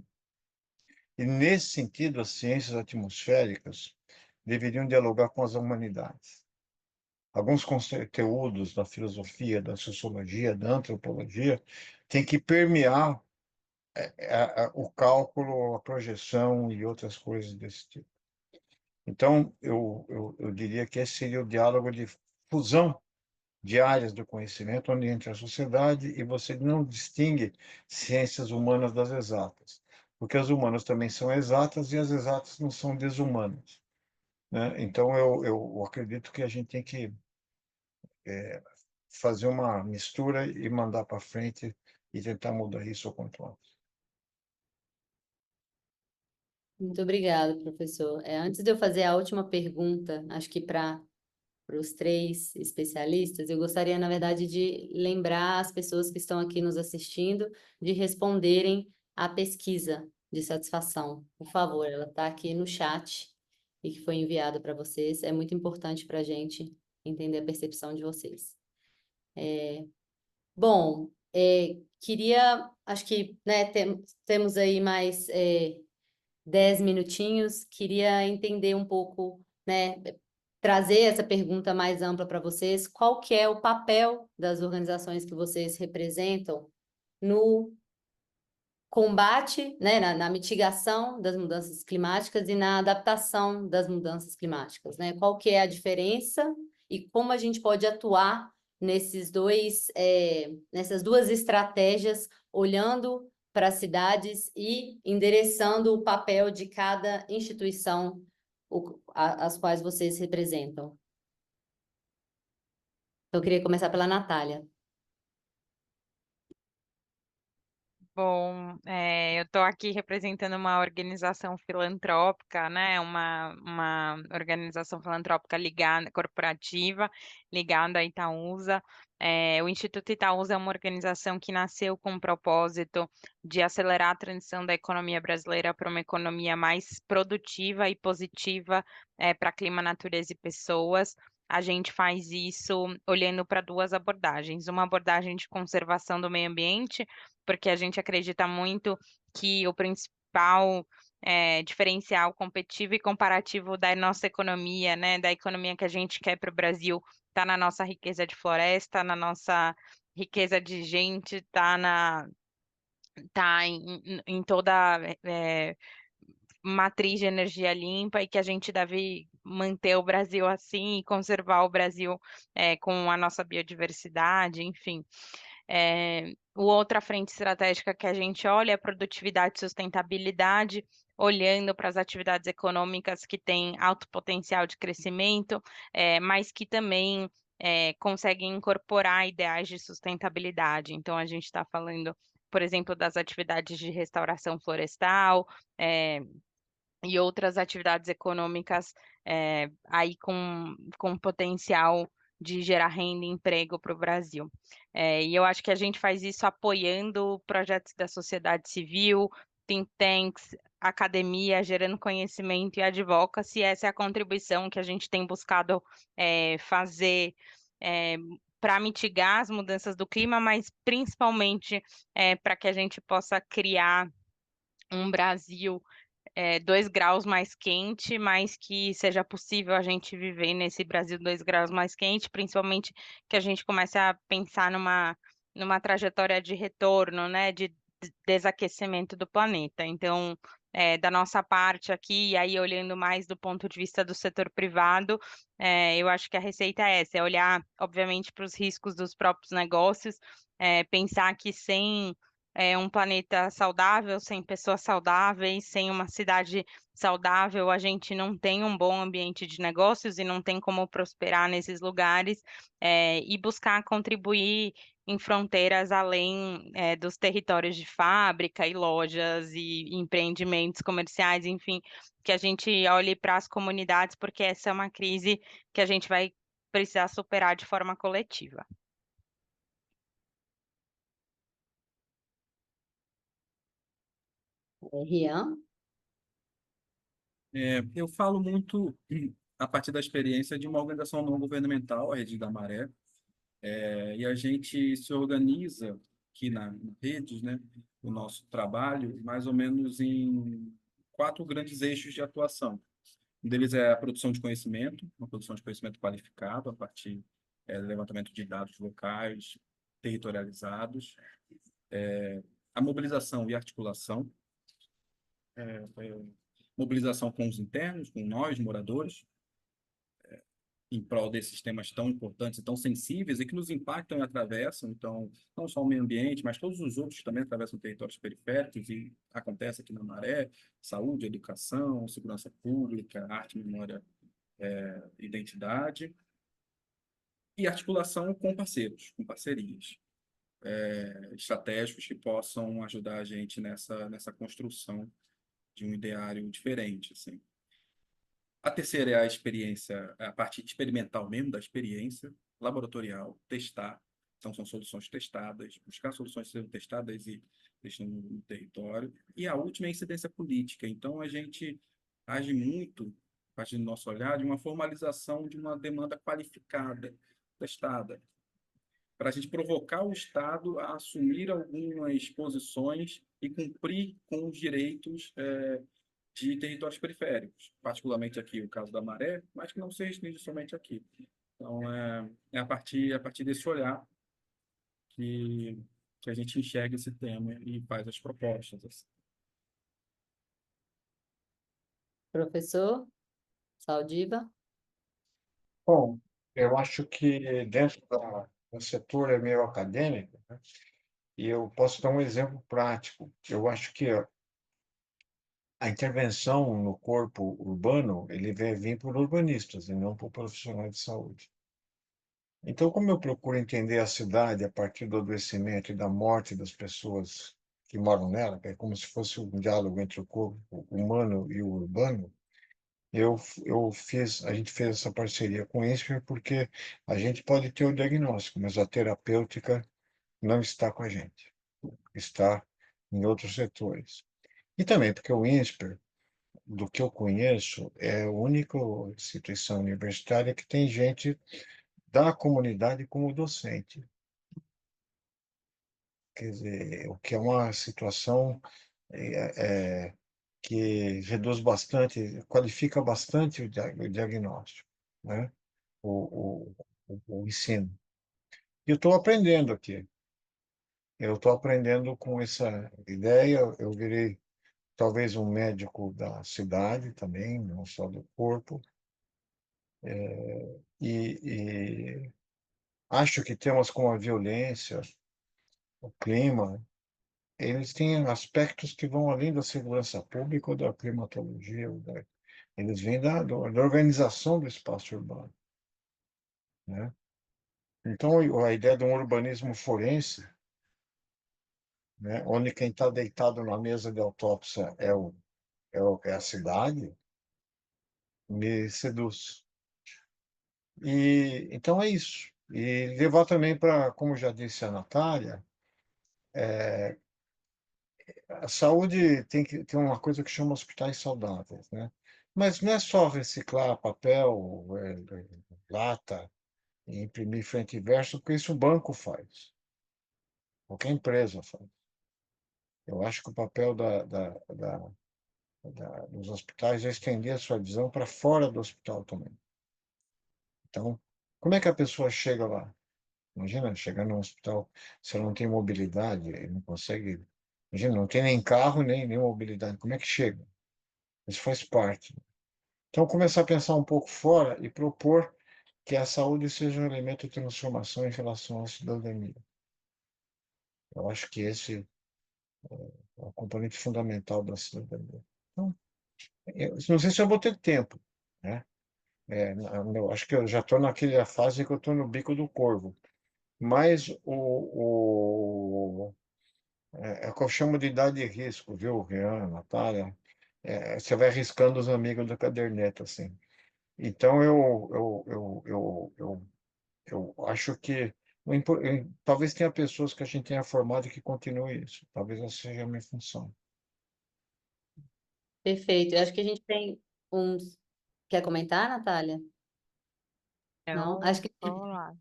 E, nesse sentido, as ciências atmosféricas deveriam dialogar com as humanidades. Alguns conteúdos da filosofia, da sociologia, da antropologia, têm que permear o cálculo, a projeção e outras coisas desse tipo. Então, eu diria que esse seria o diálogo de fusão de áreas do conhecimento, onde entra a sociedade e você não distingue ciências humanas das exatas, porque as humanas também são exatas e as exatas não são desumanas, né? Então, eu acredito que a gente tem que fazer uma mistura e mandar para frente e tentar mudar isso o quanto antes. Muito obrigada, professor. Antes de eu fazer a última pergunta, acho que para os 3 especialistas, eu gostaria, na verdade, de lembrar as pessoas que estão aqui nos assistindo de responderem à pesquisa de satisfação. Por favor, ela está aqui no chat e que foi enviada para vocês. É muito importante para a gente entender a percepção de vocês. Bom, acho que, né, temos aí mais 10 minutinhos, queria entender um pouco, né, trazer essa pergunta mais ampla para vocês, qual que é o papel das organizações que vocês representam no combate, né, na mitigação das mudanças climáticas e na adaptação das mudanças climáticas, né? Qual que é a diferença e como a gente pode atuar nessas duas estratégias, olhando para as cidades e endereçando o papel de cada instituição as quais vocês representam. Então, eu queria começar pela Natália. Bom, eu estou aqui representando uma organização filantrópica, né? Uma organização filantrópica ligada, corporativa, ligada à Itaúsa. O Instituto Itaúsa é uma organização que nasceu com o propósito de acelerar a transição da economia brasileira para uma economia mais produtiva e positiva para clima, natureza e pessoas. A gente faz isso olhando para 2 abordagens. Uma abordagem de conservação do meio ambiente, porque a gente acredita muito que o principal diferencial competitivo e comparativo da nossa economia, né, da economia que a gente quer para o Brasil, está na nossa riqueza de floresta, na nossa riqueza de gente, está em toda matriz de energia limpa e que a gente deve manter o Brasil assim e conservar o Brasil com a nossa biodiversidade, enfim. Outra frente estratégica que a gente olha é a produtividade e sustentabilidade, olhando para as atividades econômicas que têm alto potencial de crescimento, mas que também conseguem incorporar ideais de sustentabilidade. Então, a gente está falando, por exemplo, das atividades de restauração florestal, e outras atividades econômicas aí com potencial de gerar renda e emprego para o Brasil. E eu acho que a gente faz isso apoiando projetos da sociedade civil, think tanks, academia, gerando conhecimento e advocacy. Essa é a contribuição que a gente tem buscado fazer para mitigar as mudanças do clima, mas principalmente para que a gente possa criar um Brasil 2 graus mais quente, mas que seja possível a gente viver nesse Brasil 2 graus mais quente, principalmente que a gente comece a pensar numa trajetória de retorno, né, de desaquecimento do planeta. Então, da nossa parte aqui, e aí olhando mais do ponto de vista do setor privado, eu acho que a receita é essa, é olhar, obviamente, para os riscos dos próprios negócios, pensar que sem um planeta saudável, sem pessoas saudáveis, sem uma cidade saudável, a gente não tem um bom ambiente de negócios e não tem como prosperar nesses lugares, e buscar contribuir em fronteiras além dos territórios de fábrica e lojas e empreendimentos comerciais, enfim, que a gente olhe para as comunidades, porque essa é uma crise que a gente vai precisar superar de forma coletiva. Rian? Eu falo muito a partir da experiência de uma organização não governamental, a Rede da Maré, e a gente se organiza aqui na redes, né, o nosso trabalho, mais ou menos em 4 grandes eixos de atuação. Um deles é a produção de conhecimento, uma produção de conhecimento qualificado a partir do levantamento de dados locais, territorializados, a mobilização e articulação, mobilização com os internos, com nós, moradores, em prol desses temas tão importantes e tão sensíveis e que nos impactam e atravessam, então, não só o meio ambiente, mas todos os outros também atravessam territórios periféricos e acontece aqui na Maré, saúde, educação, segurança pública, arte, memória, identidade, e articulação com parceiros, com parcerias estratégicos que possam ajudar a gente nessa construção de um ideário diferente, assim. A terceira é a experiência, a parte experimental mesmo da experiência, laboratorial, testar. Então, são soluções testadas, buscar soluções que sejam testadas e deixando no território. E a última é a incidência política. Então, a gente age muito, a partir do nosso olhar, de uma formalização de uma demanda qualificada, testada, para a gente provocar o Estado a assumir algumas posições e cumprir com os direitos de territórios periféricos, particularmente aqui o caso da Maré, mas que não se restringe somente aqui. Então, é a partir desse olhar que a gente enxerga esse tema e faz as propostas, assim. Professor Saldiva? Bom, eu acho que dentro do setor é meio acadêmico, né? E eu posso dar um exemplo prático. Eu acho que a intervenção no corpo urbano, ele vai vir por urbanistas e não por profissionais de saúde. Então, como eu procuro entender a cidade a partir do adoecimento e da morte das pessoas que moram nela, que é como se fosse um diálogo entre o corpo humano e o urbano, a gente fez essa parceria com o INSPER porque a gente pode ter o diagnóstico, mas a terapêutica não está com a gente, está em outros setores. E também porque o INSPER, do que eu conheço, é a única instituição universitária que tem gente da comunidade como docente. Quer dizer, o que é uma situação que reduz bastante, qualifica bastante o diagnóstico, né? O ensino. E eu estou aprendendo aqui. Eu estou aprendendo com essa ideia. Eu virei talvez um médico da cidade também, não só do corpo. E acho que temas como a violência, o clima, eles têm aspectos que vão além da segurança pública ou da climatologia. Eles vêm da organização do espaço urbano, né? Então, a ideia de um urbanismo forense, né, onde quem está deitado na mesa de autópsia é a cidade, me seduz. E então é isso. E levar também para, como já disse a Natália, a saúde tem que ter uma coisa que chama hospitais saudáveis, né? Mas não é só reciclar papel, lata, e imprimir frente e verso, porque isso o banco faz, qualquer empresa faz. Eu acho que o papel dos hospitais é estender a sua visão para fora do hospital também. Então, como é que a pessoa chega lá? Imagina chegar num hospital, se ela não tem mobilidade, não consegue. Imagina, não tem nem carro, nem mobilidade. Como é que chega? Isso faz parte. Então, começar a pensar um pouco fora e propor que a saúde seja um elemento de transformação em relação à cidadania. Eu acho que esse é o componente fundamental da cidadania. Então, eu não sei se eu vou ter tempo, né? Eu acho que eu já estou naquela fase que eu estou no bico do corvo. Mas é o que eu chamo de idade de risco, viu, Rian, Natália? Você vai riscando os amigos da caderneta, assim. Então, eu acho que talvez tenha pessoas que a gente tenha formado que continue isso. Talvez essa seja a minha função. Perfeito. Eu acho que a gente tem uns. Quer comentar, Natália? Não? Vamos lá.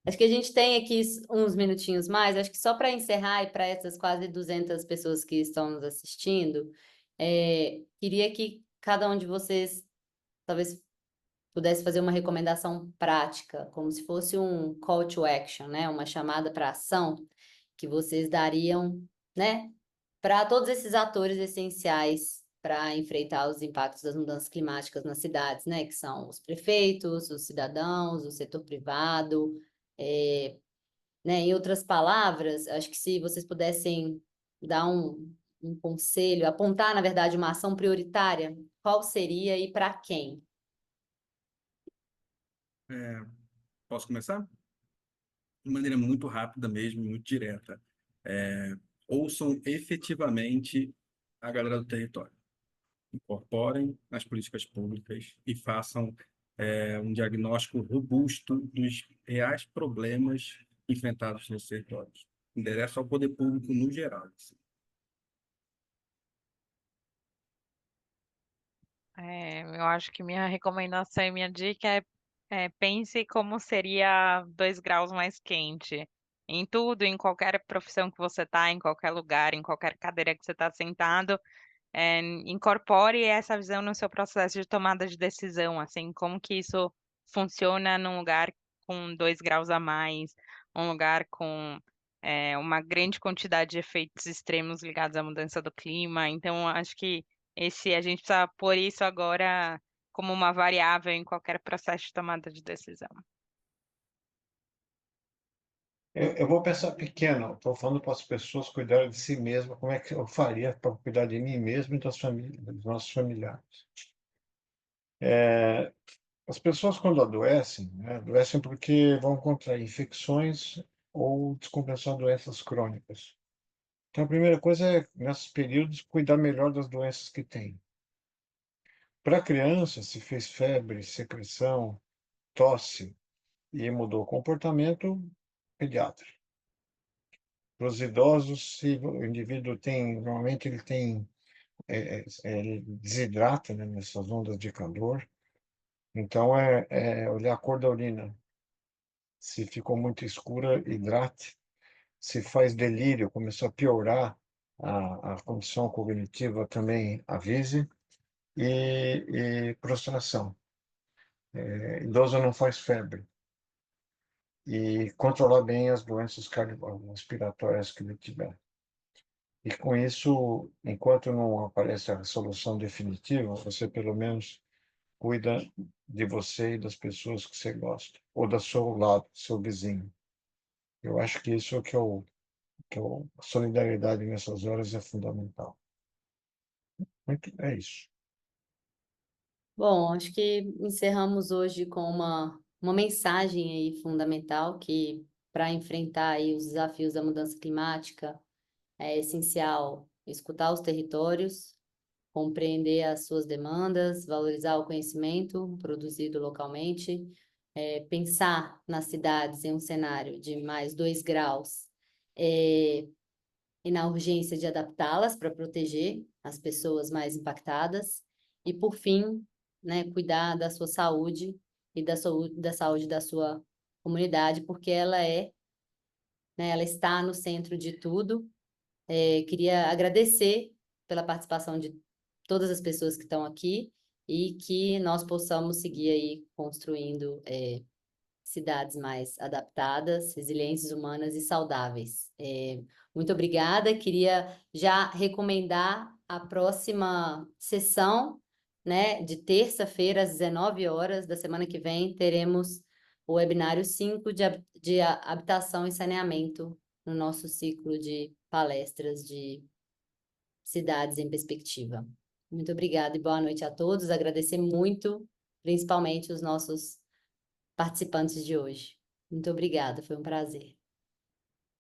Acho que a gente tem aqui uns minutinhos mais. Acho que só para encerrar e para essas quase 200 pessoas que estão nos assistindo, queria que cada um de vocês talvez pudesse fazer uma recomendação prática, como se fosse um call to action, né? Uma chamada para ação que vocês dariam, né? Para todos esses atores essenciais para enfrentar os impactos das mudanças climáticas nas cidades, né? Que são os prefeitos, os cidadãos, o setor privado, né? Em outras palavras, acho que se vocês pudessem dar um conselho, apontar, na verdade, uma ação prioritária, qual seria e para quem? Posso começar? De maneira muito rápida mesmo, muito direta. Ouçam efetivamente a galera do território. Incorporem nas políticas públicas e façam um diagnóstico robusto dos reais problemas enfrentados nos territórios. Endereça ao poder público no geral. Assim. Eu acho que minha recomendação e minha dica é pense como seria 2 graus mais quente. Em tudo, em qualquer profissão que você está, em qualquer lugar, em qualquer cadeira que você está sentado, incorpore essa visão no seu processo de tomada de decisão, assim, como que isso funciona num lugar com 2 graus a mais, um lugar com uma grande quantidade de efeitos extremos ligados à mudança do clima. Então, acho que a gente precisa pôr isso agora como uma variável em qualquer processo de tomada de decisão. Eu vou pensar pequeno, estou falando para as pessoas cuidarem de si mesmas, como é que eu faria para cuidar de mim mesmo e das famílias, dos nossos familiares. As pessoas, quando adoecem, né, adoecem porque vão contrair infecções ou descompensar doenças crônicas. Então, a primeira coisa é, nesses períodos, cuidar melhor das doenças que têm. Para a criança, se fez febre, secreção, tosse e mudou o comportamento, pediatra. Para os idosos, se o indivíduo tem, normalmente ele tem, ele desidrata, né, nessas ondas de calor, então é olhar a cor da urina. Se ficou muito escura, hidrate. Se faz delírio, começou a piorar a condição cognitiva, também avise. E prostração. Idoso não faz febre. E controlar bem as doenças cardiorrespiratórias que ele tiver. E com isso, enquanto não aparece a solução definitiva, você pelo menos cuida de você e das pessoas que você gosta, ou do seu lado, seu vizinho. Eu acho que isso é a solidariedade nessas horas é fundamental. É isso. Bom, acho que encerramos hoje com uma mensagem aí fundamental que, para enfrentar aí os desafios da mudança climática, é essencial escutar os territórios, compreender as suas demandas, valorizar o conhecimento produzido localmente, pensar nas cidades em um cenário de mais 2 graus, e na urgência de adaptá-las para proteger as pessoas mais impactadas e, por fim, né, cuidar da sua saúde e da saúde da sua comunidade, porque né, ela está no centro de tudo. Queria agradecer pela participação de todas as pessoas que estão aqui e que nós possamos seguir aí construindo cidades mais adaptadas, resilientes, humanas e saudáveis. Muito obrigada. Queria já recomendar a próxima sessão, né, de terça-feira, às 19 horas da semana que vem, teremos o webinário 5 de habitação e saneamento no nosso ciclo de palestras de cidades em perspectiva. Muito obrigada e boa noite a todos. Agradecer muito, principalmente os nossos participantes de hoje. Muito obrigada, foi um prazer.